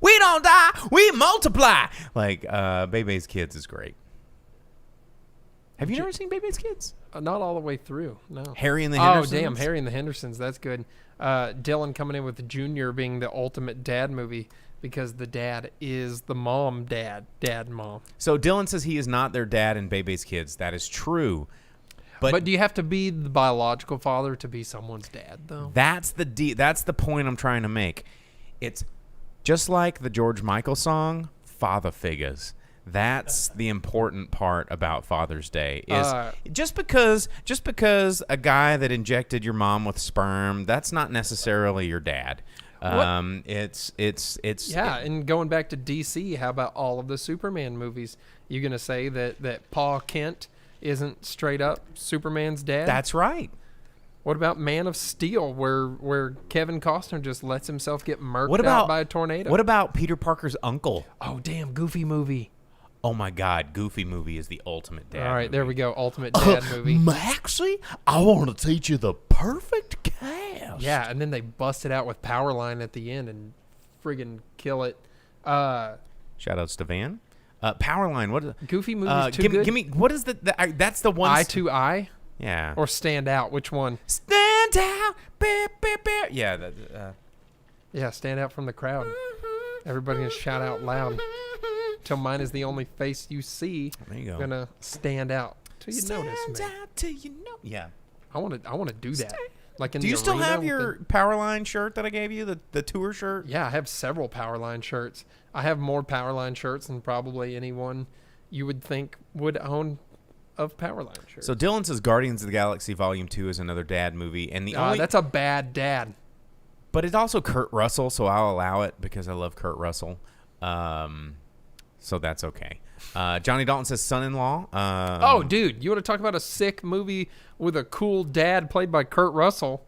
We don't die, we multiply. Like, Bebe's Kids is great. Have you never seen Bebe's Kids? Not all the way through. No. Harry and the Hendersons. Oh, damn, Harry and the Hendersons. That's good. Dylan coming in with Junior being the ultimate dad movie because the dad is the mom, dad, mom. So Dylan says he is not their dad in Bebe's Kids. That is true. But do you have to be the biological father to be someone's dad, though? That's the point I'm trying to make. It's just like the George Michael song, Father Figures. That's the important part about Father's Day is just because a guy that injected your mom with sperm, that's not necessarily your dad. It's and going back to DC, how about all of the Superman movies? You gonna say that Paul Kent isn't straight up Superman's dad? That's right. What about Man of Steel, where Kevin Costner just lets himself get murked out by a tornado? What about Peter Parker's uncle? Oh, damn, Goofy movie. Oh my God, Goofy movie is the ultimate dad. All right, movie. there we go, ultimate dad movie. Maxie, I want to teach you the perfect cast. Yeah, and then they bust it out with Powerline at the end and friggin' kill it. Shout outs to Van. Powerline. What? Goofy movies too give good. Give me. What is that's the one. Eye to Eye. Yeah. Or Stand Out. Which one? Stand out. Bear, bear, bear. Yeah. Yeah, stand out from the crowd. Everybody can shout out loud. Till mine is the only face you see. There you go. Gonna stand out till you notice me. Stand out till you know. Yeah. I want to do that. Like in Do the you still arena have with your Powerline shirt that I gave you, the tour shirt? Yeah, I have several Powerline shirts. I have more Powerline shirts than probably anyone you would think would own of Powerline shirts. So Dylan says Guardians of the Galaxy Volume 2 is another dad movie, and that's a bad dad. But it's also Kurt Russell, so I'll allow it because I love Kurt Russell. So that's okay. Johnny Dalton says Son-in-Law. Oh, dude, you want to talk about a sick movie with a cool dad played by Kurt Russell?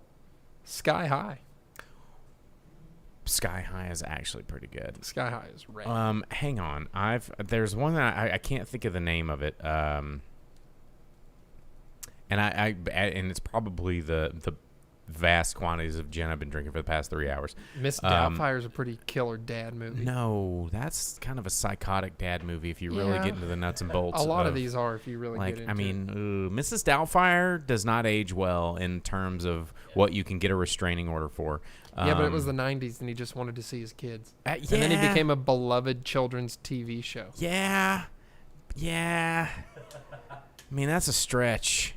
Sky High. Sky High is actually pretty good. Sky High is rad. Hang on. There's one that I can't think of the name of it. And it's probably the vast quantities of gin I've been drinking for the past 3 hours. Miss Doubtfire is a pretty killer dad movie. No, that's kind of a psychotic dad movie if you really get into the nuts and bolts. A lot of these are if you really like, get into I mean, Mrs. Doubtfire does not age well in terms of what you can get a restraining order for. Yeah, but it was the 90s and he just wanted to see his kids. Yeah. And then he became a beloved children's TV show. Yeah. I mean, that's a stretch.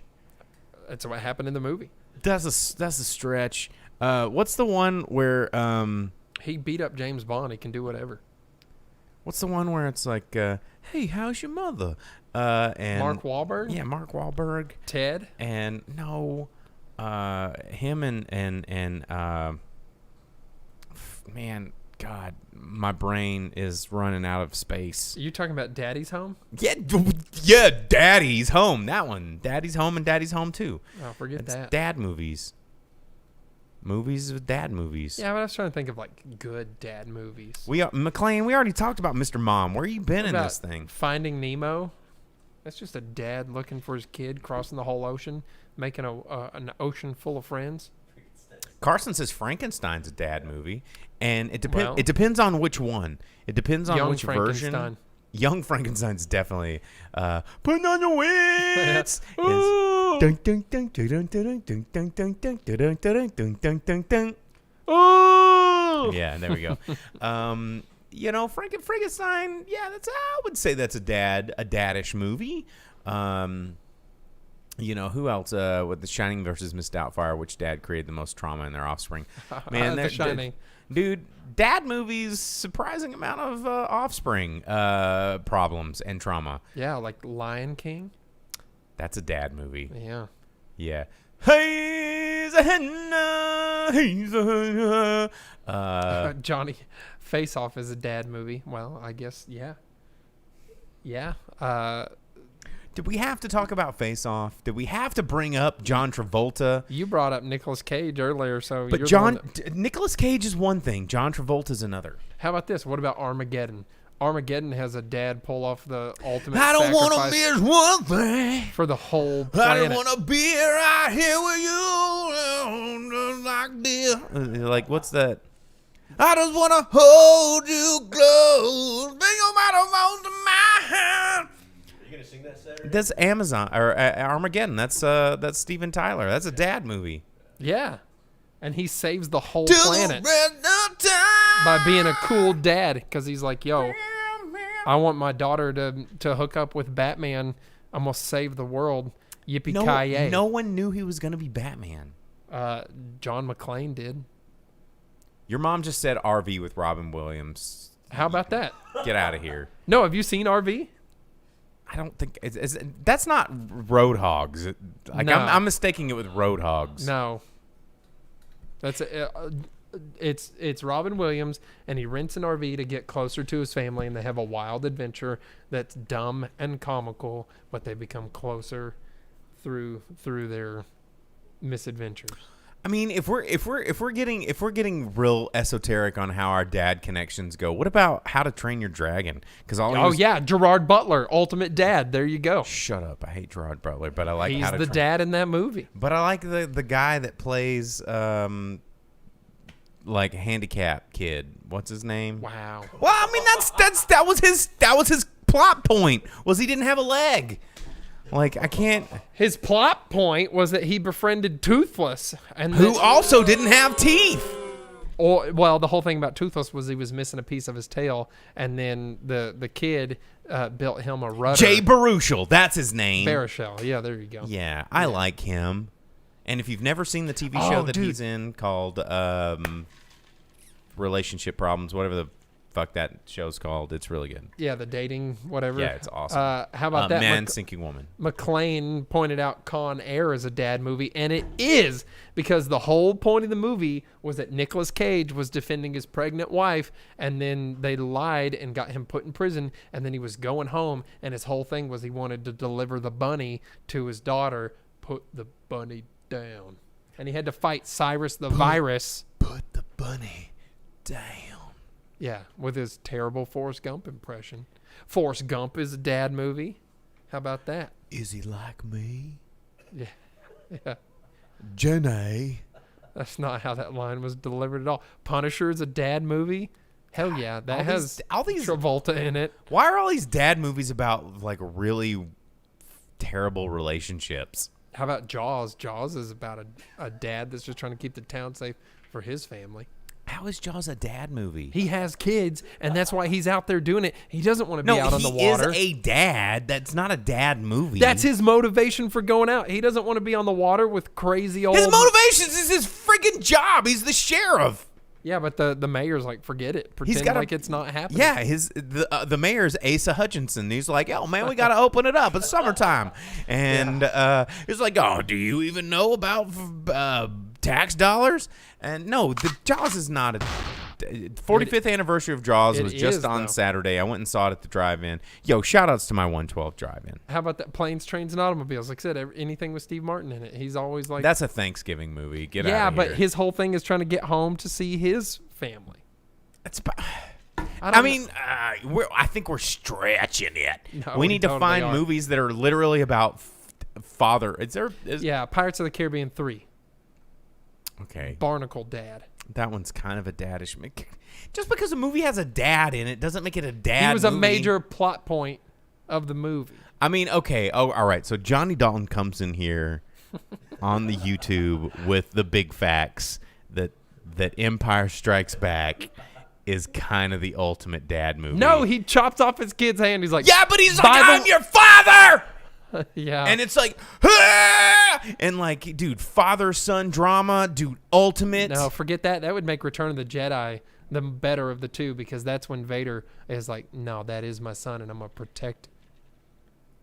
That's what happened in the movie. That's a stretch. What's the one where he beat up James Bond? He can do whatever. What's the one where it's like, hey, how's your mother? And Mark Wahlberg? Yeah, Mark Wahlberg. Ted? And no, him and man, God, my brain is running out of space. Are you talking about Daddy's Home? Yeah, Daddy's Home. That one. Daddy's Home and Daddy's Home too. Oh, forget that. Dad movies. Movies with dad movies. Yeah, but I was trying to think of like good dad movies. McLean, we already talked about Mr. Mom. Where you been in this thing? Finding Nemo. That's just a dad looking for his kid, crossing the whole ocean, making an ocean full of friends. Carson says Frankenstein's a dad movie, and it depends. It depends on which one. It depends on which version. Young Frankenstein's definitely putting on the wits. Bill. Yeah, there we go. Frankenstein. Yeah, I would say that's a daddish movie. Who else? With The Shining versus Miss Doubtfire, which dad created the most trauma in their offspring? Man, The Shining. Dude, dad movies, surprising amount of offspring problems and trauma. Yeah, like Lion King. That's a dad movie. Yeah. Yeah. He's a henna, he's a henna. Johnny Face Off is a dad movie. Well, I guess, yeah. Yeah. Did we have to talk about Face Off? Did we have to bring up John Travolta? You brought up Nicolas Cage earlier, so But Nicolas Cage is one thing. John Travolta's another. How about this? What about Armageddon? Armageddon has a dad pull off the ultimate I don't want to sacrifice miss one thing. for the whole I planet. don't want to be right here with you like this. Like, what's that? I just want to hold you close. Think about the most of my hand. Are you gonna sing that Saturday? That's Amazon or Armageddon. That's Steven Tyler. That's a dad movie. Yeah. And he saves the whole To planet the rest of time. by being a cool dad because he's like, yo, I want my daughter to hook up with Batman. I'm going to save the world. Yippee-ki-yay. No one knew he was going to be Batman. John McClane did. Your mom just said RV with Robin Williams. How about that? Get out of here. No, have you seen RV? I don't think that's not Roadhogs. Like No. I'm mistaking it with Roadhogs. No. That's it's Robin Williams, and he rents an RV to get closer to his family, and they have a wild adventure that's dumb and comical, but they become closer through their misadventures. I mean, if we're getting real esoteric on how our dad connections go, what about How to Train Your Dragon? Because Yeah, Gerard Butler, ultimate dad. There you go. Shut up! I hate Gerard Butler, but I like He's How to the Train. dad in that movie. But I like the guy that plays like handicapped kid. What's his name? Wow. Well, I mean that was his plot point was he didn't have a leg. Like I can't. His plot point was that he befriended Toothless, and Who also didn't have teeth. Well, the whole thing about Toothless was he was missing a piece of his tail, and then the kid built him a rudder. Jay Baruchel, that's his name. Baruchel. Yeah, there you go. Yeah, I like him. And if you've never seen the TV show that dude. he's in called Relationship Problems, whatever the fuck that show's called, it's really good. Yeah, the dating, whatever. Yeah, it's awesome. How about that? Man Sinking Woman. McClane pointed out Con Air is a dad movie, and it is, because the whole point of the movie was that Nicolas Cage was defending his pregnant wife, and then they lied and got him put in prison, and then he was going home, and his whole thing was he wanted to deliver the bunny to his daughter. Put the bunny down. And he had to fight Cyrus the Virus. Put the bunny down. Yeah, with his terrible Forrest Gump impression. Forrest Gump is a dad movie. How about that? Is he like me? Yeah. Jenny. That's not how that line was delivered at all. Punisher is a dad movie. Hell yeah, that has all these Travolta in it. Why are all these dad movies about like really terrible relationships? How about Jaws? Jaws is about a dad that's just trying to keep the town safe for his family. How is Jaws a dad movie? He has kids, and that's why he's out there doing it. He doesn't want to be out on the water. He is a dad. That's not a dad movie. That's his motivation for going out. He doesn't want to be on the water with crazy old... His motivations is his freaking job. He's the sheriff. Yeah, but the mayor's like, forget it. Pretend like it's not happening. Yeah, the mayor's Asa Hutchinson. He's like, oh, man, we got to open it up. It's summertime. And he's like, oh, do you even know about tax dollars? And no, the Jaws is not a 45th anniversary of Jaws was just on Saturday. I went and saw it at the drive-in. Yo, shout-outs to my 112 drive-in. How about that? Planes, Trains, and Automobiles? Like I said, anything with Steve Martin in it. He's always like... That's a Thanksgiving movie. Get out of here. Yeah, but his whole thing is trying to get home to see his family. I think we're stretching it. No, we need to totally find are. movies that are literally about father. Yeah, Pirates of the Caribbean 3. Okay. Barnacle Dad. That one's kind of a daddish. Just because a movie has a dad in it doesn't make it a dad He was a movie. major plot point of the movie. I mean, okay. Oh, all right. So Johnny Dalton comes in here on the YouTube with the big facts that that Empire Strikes Back is kind of the ultimate dad movie. No, he chops off his kid's hand. He's like, Yeah, but he's like, Bible- I'm your father! yeah. And it's like, ah! And like, dude, father-son drama, dude, ultimate. No, forget that. That would make Return of the Jedi the better of the two, because that's when Vader is like, no, that is my son, and I'm going to protect.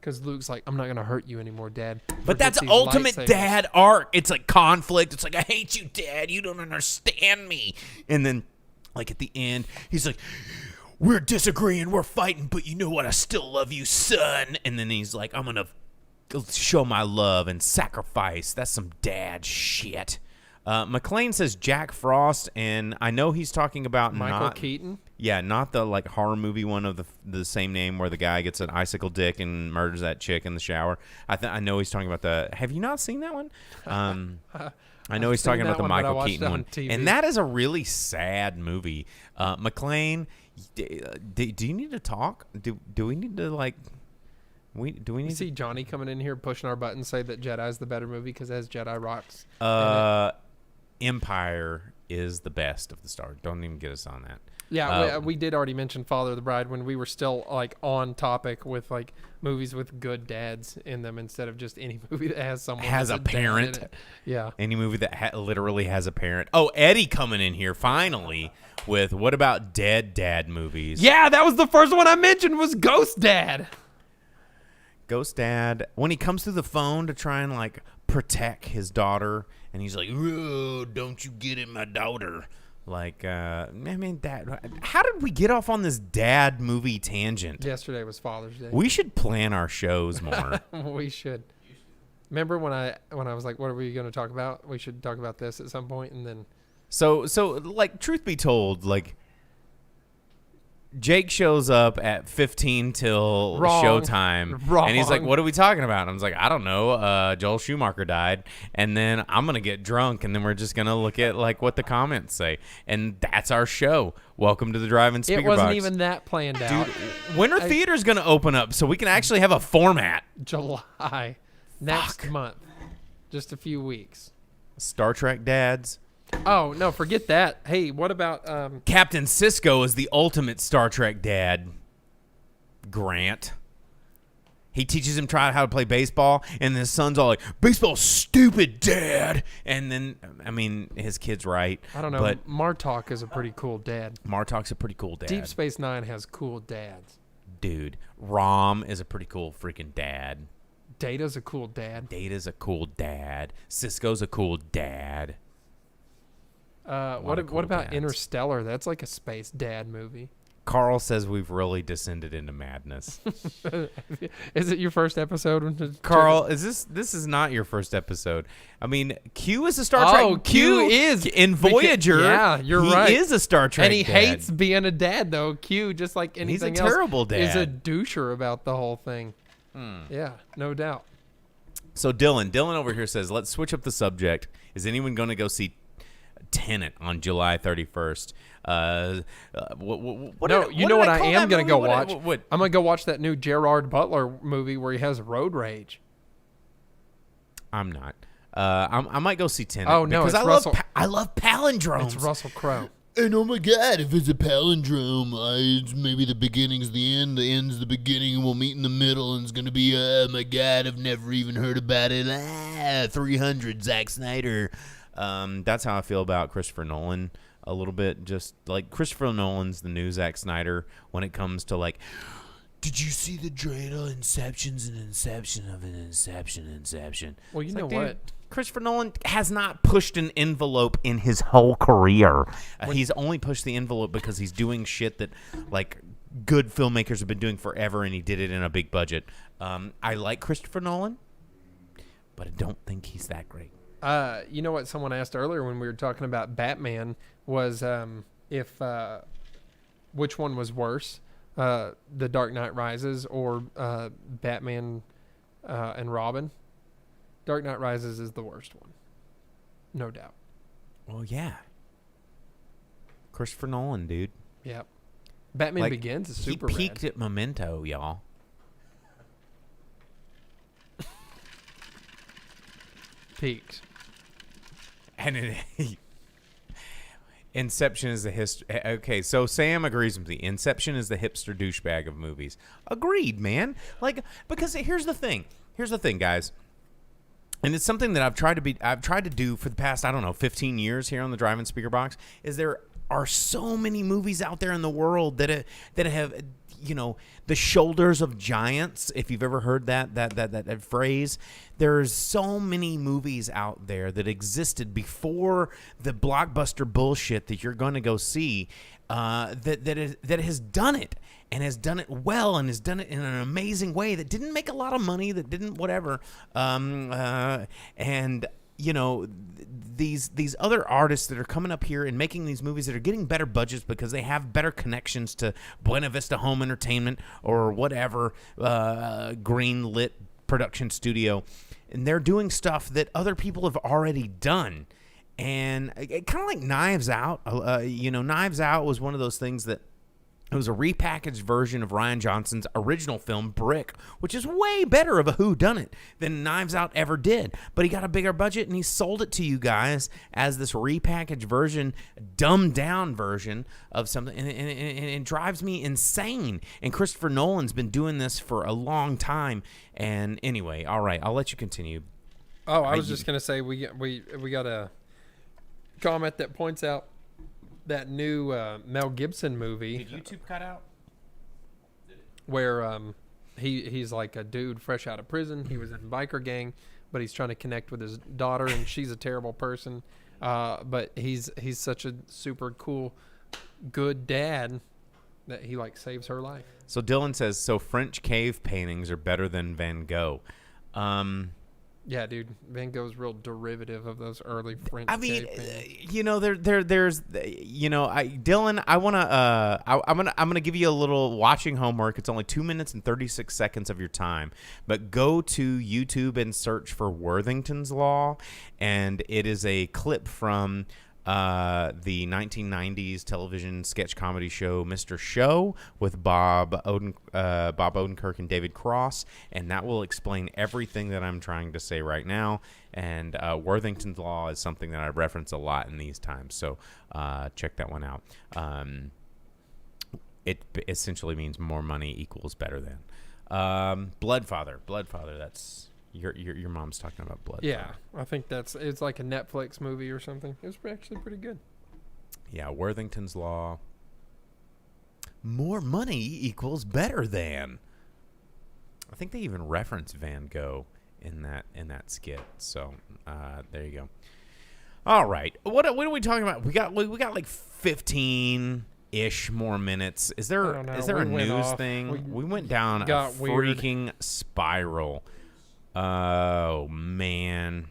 Because Luke's like, I'm not going to hurt you anymore, Dad. But Forget that's these ultimate lightsabers." dad arc. It's like conflict. It's like, I hate you, Dad. You don't understand me. And then, like, at the end, he's like, we're disagreeing, we're fighting, but you know what? I still love you, son. And then he's like, I'm going to show my love and sacrifice. That's some dad shit. McLean says Jack Frost, and I know he's talking about Michael Keaton? Yeah, not the like horror movie one of the same name where the guy gets an icicle dick and murders that chick in the shower. I know he's talking about the. Have you not seen that one? I know he's talking about the Michael Keaton one, and that is a really sad movie. McLean, do you need to talk? Do we need to like? Do we need You see Johnny coming in here pushing our buttons, say that Jedi's the better movie because it has Jedi rocks. Empire is the best of the Star. Don't even get us on that. Yeah, we did already mention Father of the Bride when we were still like on topic with like movies with good dads in them instead of just any movie that has someone has that's a dad in parent. it. Yeah, any movie that literally has a parent. Oh, Eddie coming in here finally with what about dead dad movies? yeah, that was the first one I mentioned was Ghost Dad. Ghost Dad, when he comes through the phone to try and like protect his daughter, and he's like, "Oh, don't you get in my daughter." Like, I mean, Dad, how did we get off on this dad movie tangent? Yesterday was Father's Day. We should plan our shows more. We should. Remember when I was like, "What are we going to talk about?" We should talk about this at some point, and then. So like, truth be told, like, Jake shows up at 15 till Wrong. showtime. Wrong. And he's like, what are we talking about? And I was like, I don't know. Joel Schumacher died. And then I'm going to get drunk. And then we're just going to look at like what the comments say. And that's our show. Welcome to the Drive-In Speakerbox. It wasn't even that planned out. Dude, when are theaters going to open up so we can actually have a format? July. Next month. Just a few weeks. Star Trek dads. Oh, no, forget that. Hey, what about Captain Sisko is the ultimate Star Trek dad. Grant. He teaches him how to play baseball, and his son's all like, baseball's stupid, Dad. And then, I mean, his kid's right. I don't know. But Martok is a pretty cool dad. Martok's a pretty cool dad. Deep Space Nine has cool dads. Dude, Rom is a pretty cool freaking dad. Data's a cool dad. Data's a cool dad. Sisko's a cool dad. What about dads. Interstellar? That's like a space dad movie. Carl says we've really descended into madness. Is it your first episode? Carl, this is not your first episode. I mean, Q is a Star Trek. Oh, Q is in Voyager. Yeah, you're right. He is a Star Trek and he dad. hates being a dad, though. Q, just like anything He's a else, terrible dad. is a doucher about the whole thing. Yeah, no doubt. So Dylan over here says, let's switch up the subject. Is anyone going to go see Tenet on July 31st? You know what I am going to go watch? What? I'm going to go watch that new Gerard Butler movie where he has road rage. I'm not. I might go see Tenet. Oh, no, because it's I love palindromes. It's Russell Crowe. And oh my God, if it's a palindrome, it's maybe the beginning's the end, the end's the beginning, and we'll meet in the middle, and it's going to be, oh my God, I've never even heard about it. 300, Zack Snyder. That's how I feel about Christopher Nolan a little bit. Just like Christopher Nolan's the new Zack Snyder when it comes to like, did you see the Drano Inceptions and Inception of an Inception? Well, you It's know like, what? dude, Christopher Nolan has not pushed an envelope in his whole career. He's only pushed the envelope because he's doing shit that like good filmmakers have been doing forever, and he did it in a big budget. I like Christopher Nolan, but I don't think he's that great. You know what someone asked earlier when we were talking about Batman was if which one was worse, The Dark Knight Rises or Batman and Robin. Dark Knight Rises is the worst one, no doubt. Well, yeah. Christopher Nolan, dude. Yep. Batman Like, Begins is super He peaked rad. at Memento, y'all. Peaked. And Inception is the okay, so Sam agrees with me. Inception is the hipster douchebag of movies. Agreed, man. Like, because here's the thing, guys. And it's something that I've tried to do for the past, I don't know, 15 years here on the Drive-In Speaker Box, is there are so many movies out there in the world that have, you know, the shoulders of giants. If you've ever heard that phrase, there's so many movies out there that existed before the blockbuster bullshit that you're going to go see, that has done it. And has done it well, and has done it in an amazing way that didn't make a lot of money, that didn't whatever. And, you know, these other artists that are coming up here and making these movies that are getting better budgets because they have better connections to Buena Vista Home Entertainment or whatever green lit production studio. And they're doing stuff that other people have already done. And kind of like Knives Out. You know, Knives Out was one of those things that it was a repackaged version of Rian Johnson's original film, Brick, which is way better of a whodunit than Knives Out ever did. But he got a bigger budget, and he sold it to you guys as this repackaged version, dumbed-down version of something, and it drives me insane. And Christopher Nolan's been doing this for a long time. And anyway, all right, I'll let you continue. Oh, I was just going to say we got a comment that points out that new Mel Gibson movie. Did YouTube cut out? Where he's like a dude fresh out of prison. He was in a biker gang, but he's trying to connect with his daughter, and she's a terrible person. But he's such a super cool, good dad that he like saves her life. So Dylan says, so French cave paintings are better than Van Gogh. Yeah, dude, Van Gogh's real derivative of those early French. I mean, cave paintings. you know, there's, you know, Dylan, I'm gonna give you a little watching homework. It's only 2 minutes and 36 seconds of your time, but go to YouTube and search for Worthington's Law, and it is a clip from the 1990s television sketch comedy show Mr. Show with Bob Odenkirk and David Cross, and that will explain everything that I'm trying to say right now. And Worthington's Law is something that I reference a lot in these times, so check that one out. It essentially means more money equals better than. Bloodfather, that's... Your mom's talking about Blood. Yeah, I think it's like a Netflix movie or something. It was actually pretty good. Yeah, Worthington's Law. More money equals better than. I think they even reference Van Gogh in that skit. So there you go. All right, what are we talking about? We got like 15-ish more minutes. Is there a news thing? We went down a freaking spiral. Oh man.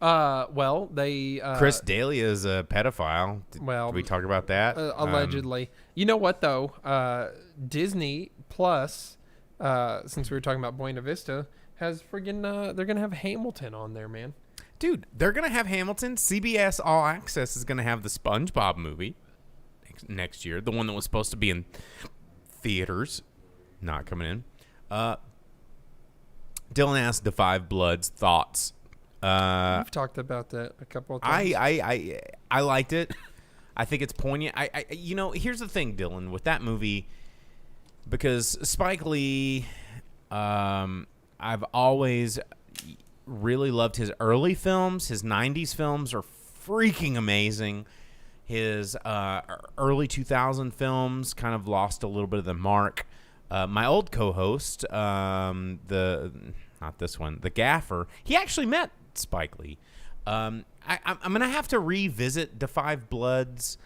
Well, they Chris D'Elia is a pedophile. Did we talk about that? Allegedly. You know what though? Disney Plus, since we were talking about Buena Vista, has friggin' they're gonna have Hamilton on there, man. Dude, they're gonna have Hamilton. CBS All Access is gonna have the SpongeBob movie next year, the one that was supposed to be in theaters, not coming in. Dylan asked the Five Bloods thoughts. We've talked about that a couple of times. I liked it. I think it's poignant. You know, here's the thing, Dylan, with that movie, because Spike Lee, I've always really loved his early films. His 90s films are freaking amazing. His early 2000 films kind of lost a little bit of the mark. My old co-host, not this one, the Gaffer, he actually met Spike Lee. I'm going to have to revisit The Five Bloods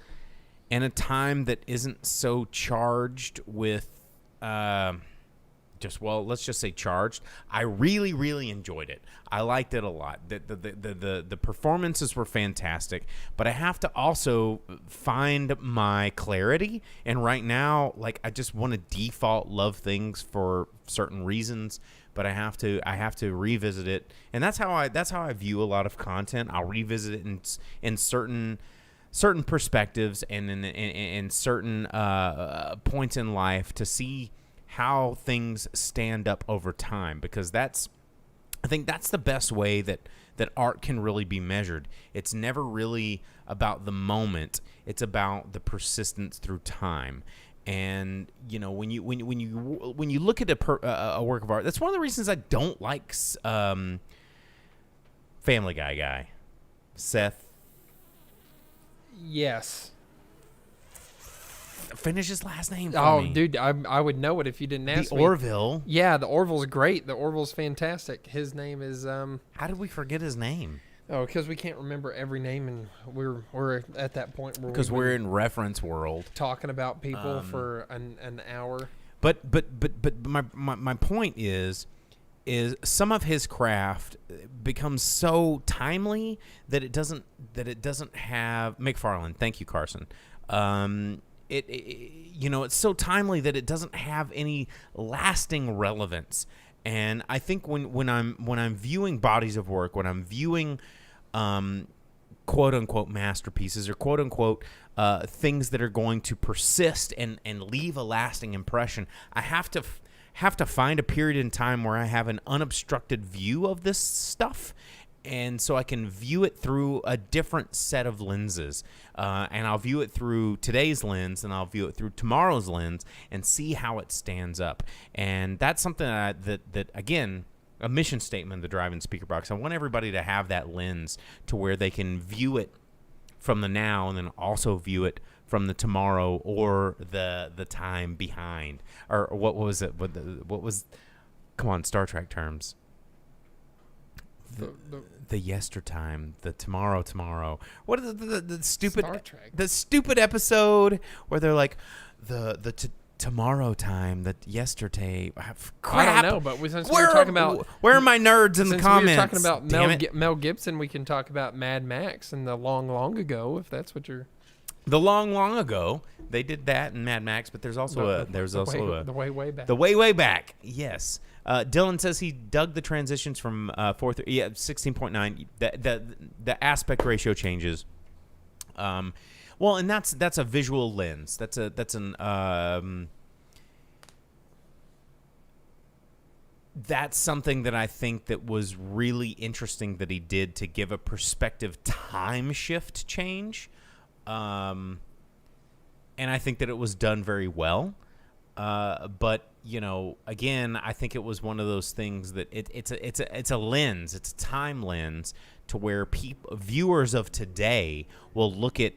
in a time that isn't so charged with let's just say charged. I really, really enjoyed it. I liked it a lot. The performances were fantastic, but I have to also find my clarity. And right now, like, I just want to default love things for certain reasons, but I have to revisit it. And that's how I view a lot of content. I'll revisit it in certain perspectives and in certain points in life to see how things stand up over time, because I think that's the best way that that art can really be measured. It's never really about the moment. It's about the persistence through time. And when you look at a work of art, that's one of the reasons I don't like Family Guy. Seth. Yes. Finish his last name for Oh, me. dude, I would know it if you didn't ask The me. Orville. Yeah, the Orville's great. The Orville's fantastic. His name is How did we forget his name? Oh, because we can't remember every name, and we're at that point where Because we're in reference world. talking about people for an hour. But my point is some of his craft becomes so timely that it doesn't have McFarlane. Thank you, Carson. It's so timely that it doesn't have any lasting relevance. And I think when I'm viewing bodies of work, when I'm viewing quote unquote masterpieces or quote unquote things that are going to persist and leave a lasting impression, I have to find a period in time where I have an unobstructed view of this stuff. And so I can view it through a different set of lenses. And I'll view it through today's lens, and I'll view it through tomorrow's lens, and see how it stands up. And that's something that again, a mission statement of the Drive-In Speakerbox. I want everybody to have that lens to where they can view it from the now and then also view it from the tomorrow or the time behind. Or what was it? What was, come on, Star Trek terms. The yestertime, the tomorrow. What is the stupid Star Trek. The stupid episode where they're like the tomorrow time, the yesterday. Crap. I don't know, but since we were talking about where are my nerds in the since comments? we were talking about Damn it. Mel Gibson, we can talk about Mad Max and the long ago, if that's what you're. The long ago, they did that in Mad Max, but there's also the way back. The way back. Yes. Dylan says he dug the transitions from 16.9. The aspect ratio changes. Well, and that's a visual lens. That's something that I think that was really interesting that he did to give a perspective time shift change. And I think that it was done very well. But again, I think it was one of those things that it's a lens, it's a time lens to where viewers of today will look at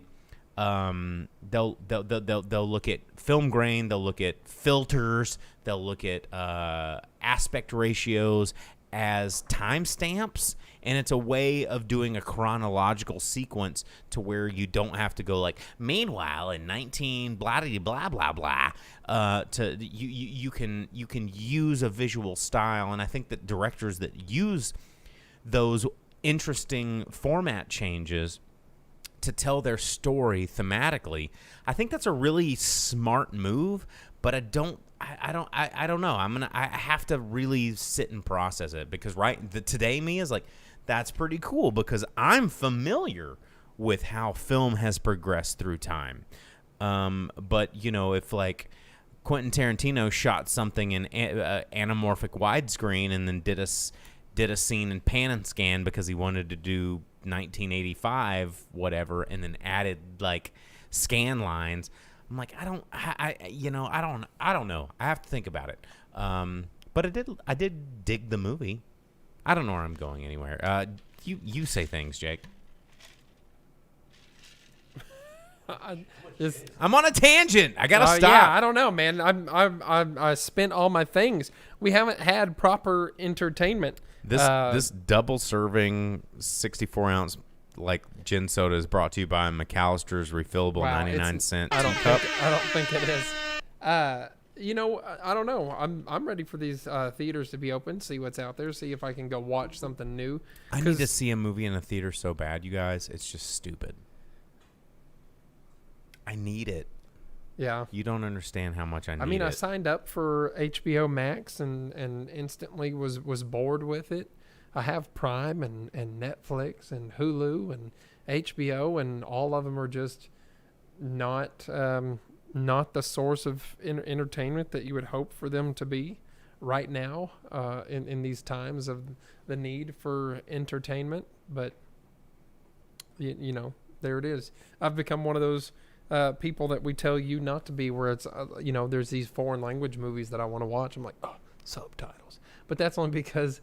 they'll look at film grain, they'll look at filters, they'll look at aspect ratios as timestamps, and it's a way of doing a chronological sequence to where you don't have to go like, meanwhile in 19 blah blah blah blah. You can use a visual style, and I think that directors that use those interesting format changes to tell their story thematically, I think that's a really smart move. But I don't know. I have to really sit and process it, because today me is like, that's pretty cool because I'm familiar with how film has progressed through time. But if like Quentin Tarantino shot something in anamorphic widescreen and then did a scene in pan and scan because he wanted to do 1985 whatever, and then added like scan lines. I'm like, I don't know. I have to think about it. But I did dig the movie. I don't know where I'm going anywhere. You say things, Jake. I'm on a tangent. I gotta stop. Yeah, I don't know, man. I spent all my things. We haven't had proper entertainment. This double serving 64-ounce like gin soda is brought to you by McAllister's refillable 99-cent cup. I don't think it is. I don't know. I'm ready for these theaters to be open. See what's out there. See if I can go watch something new. I need to see a movie in a theater so bad, you guys. It's just stupid. I need it. Yeah. You don't understand how much I need it. I mean, I signed up for HBO Max and instantly was bored with it. I have Prime and Netflix and Hulu and HBO, and all of them are just not the source of entertainment that you would hope for them to be. right now in these times of the need for entertainment. But you know, there it is. I've become one of those people that we tell you not to be, where it's you know, there's these foreign language movies that I want to watch. I'm like, oh, subtitles. But that's only because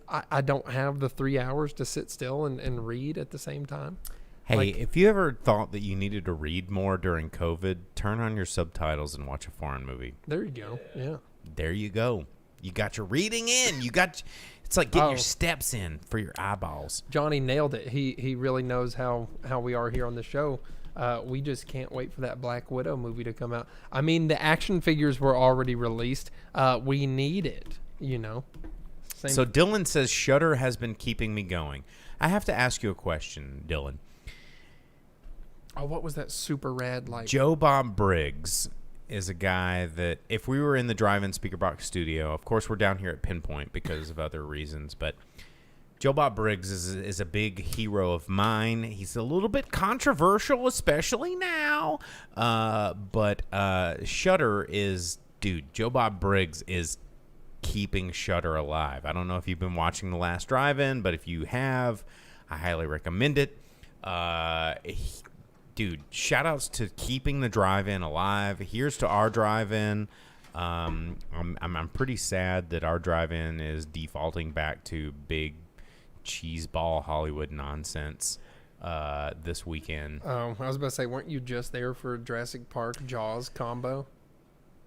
I don't have the 3 hours to sit still and read at the same time. Hey, Like, if you ever thought that you needed to read more during COVID, turn on your subtitles and watch a foreign movie. there you go. Yeah. There you go. You got your reading in. It's like getting Oh. your steps in for your eyeballs. Johnny nailed it. He really knows how we are here on the show. We just can't wait for that Black Widow movie to come out. I mean, the action figures were already released. We need it, you know. Same. So Dylan says Shudder has been keeping me going. I have to ask you a question, Dylan. Oh, what was that super rad like? Joe Bob Briggs is a guy that if we were in the drive-in Speakerbox studio, of course we're down here at Pinpoint because of other reasons, but Joe Bob Briggs is a big hero of mine. He's a little bit controversial, especially now, but Shudder is, dude, Joe Bob Briggs is keeping Shudder alive. I don't know if you've been watching The Last Drive-In, but if you have, I highly recommend it. Dude, shout outs to keeping the drive-in alive. Here's to our drive-in. I'm pretty sad that our drive-in is defaulting back to big cheeseball Hollywood nonsense this weekend. Oh, I was about to say, weren't you just there for Jurassic Park Jaws combo?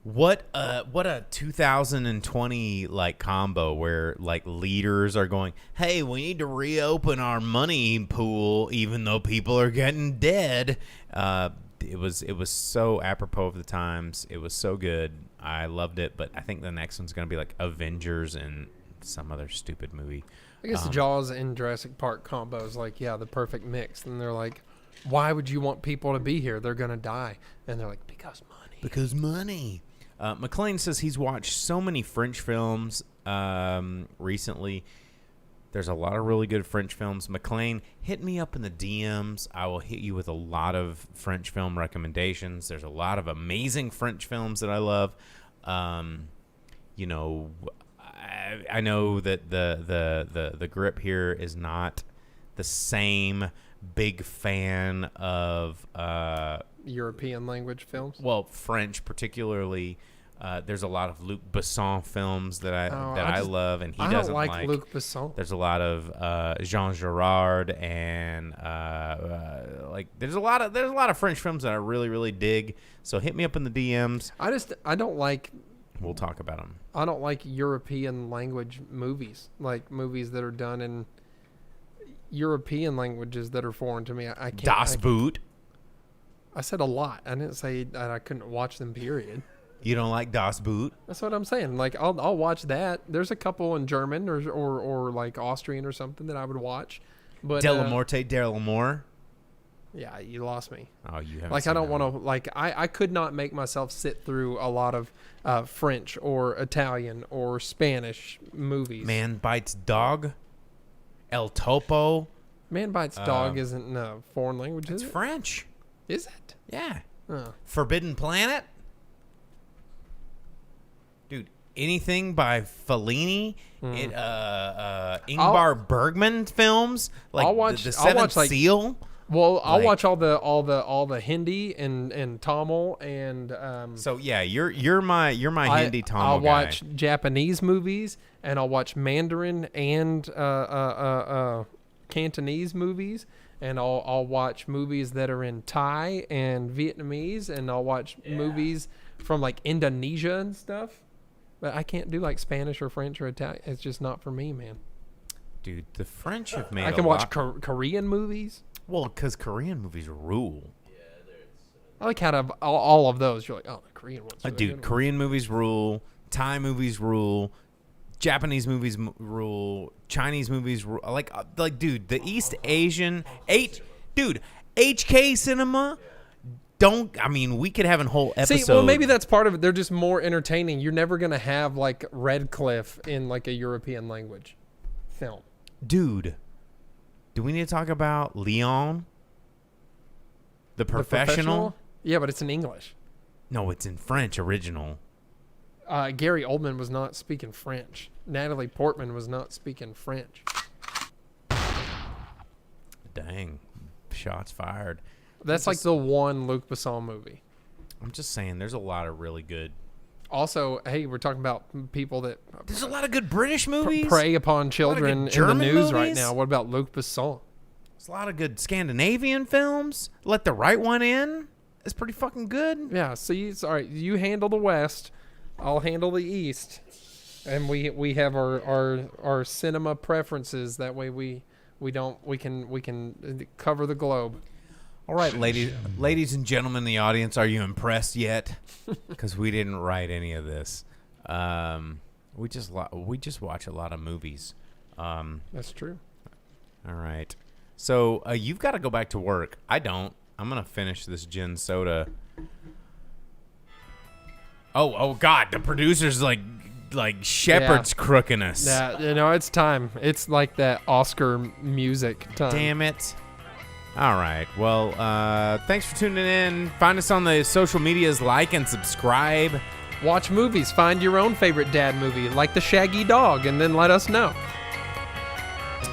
What a 2020 like combo where like leaders are going, hey, we need to reopen our money pool even though people are getting dead. It was so apropos of the times. It was so good. I loved it, but I think the next one's gonna be like Avengers and some other stupid movie. I guess Jaws and Jurassic Park combo is like, yeah, the perfect mix. And they're like, why would you want people to be here? They're gonna die. And they're like, because money. Because money. McLean says he's watched so many French films recently. There's a lot of really good French films. McLean, hit me up in the DMs. I will hit you with a lot of French film recommendations. There's a lot of amazing French films that I love. You know, I know that the grip here is not the same big fan of European language films. well, French particularly. There's a lot of Luc Besson films that I love, and he doesn't don't like Luc Besson. There's a lot of Jean Girard, and like there's a lot of French films that I really really dig. So hit me up in the DMs. I don't like. We'll talk about them. I don't like European language movies, like movies that are done in European languages that are foreign to me. I can't. Das Boot. I said a lot. I didn't say that I couldn't watch them. Period. You don't like Das Boot? That's what I'm saying. Like I'll watch that. There's a couple in German or like Austrian or something that I would watch. But De La Morte, De La More. Yeah, you lost me. Oh, you haven't. Like seen I don't that want to. one. Like I could not make myself sit through a lot of French or Italian or Spanish movies. Man Bites Dog. El Topo. Man Bites Dog isn't a foreign language, is It's it? French. Is it? Yeah. Oh. Forbidden Planet. Dude, anything by Fellini, Ingmar Bergman films, like I'll watch- the I'll Seventh watch, like- Seal. Well, I'll Like- watch all the Hindi and Tamil and So yeah, you're my Hindi Tamil I'll guy. watch Japanese movies and I'll watch Mandarin and Cantonese movies and I'll watch movies that are in Thai and Vietnamese and I'll watch movies from like Indonesia and stuff. But I can't do like Spanish or French or Italian. It's just not for me, man. Dude, the French have made. I can a watch lot. Korean movies. Well, because Korean movies rule. I like how to all of those. You're like, oh, the Korean ones. are the Dude, good ones. Korean movies rule. Thai movies rule. Japanese movies rule. Chinese movies rule. Like, dude, the East Asian HK cinema. I mean, we could have a whole episode. See, well, maybe that's part of it. They're just more entertaining. You're never gonna have like Redcliffe in like a European language film. Dude, do we need to talk about Leon? The The Professional? Yeah, but it's in English. No, it's in French original. Gary Oldman was not speaking French. Natalie Portman was not speaking French. Dang. Shots fired. That's like the one Luc Besson movie. I'm just saying, there's a lot of really good. Also, hey, we're talking about people that There's a lot of good British movies. prey upon children in the German news right movies. now. What about Luc Besson? There's a lot of good Scandinavian films. Let the Right One In. It's pretty fucking good. Yeah, see, it's all right. You handle the West, I'll handle the East, and we have our cinema preferences. That way we can cover the globe. All right, ladies and gentlemen in the audience, are you impressed yet? Because we didn't write any of this. We just watch a lot of movies. That's true. All right. So you've got to go back to work. I don't. I'm gonna finish this gin soda. Oh God! The producer's like shepherd's crooking us. Yeah, it's time. It's like that Oscar music time. Damn it. All right. Well, thanks for tuning in. Find us on the social medias, like and subscribe. Watch movies. Find your own favorite dad movie, like The Shaggy Dog, and then let us know.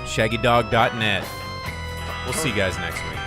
ShaggyDog.net. We'll see you guys next week.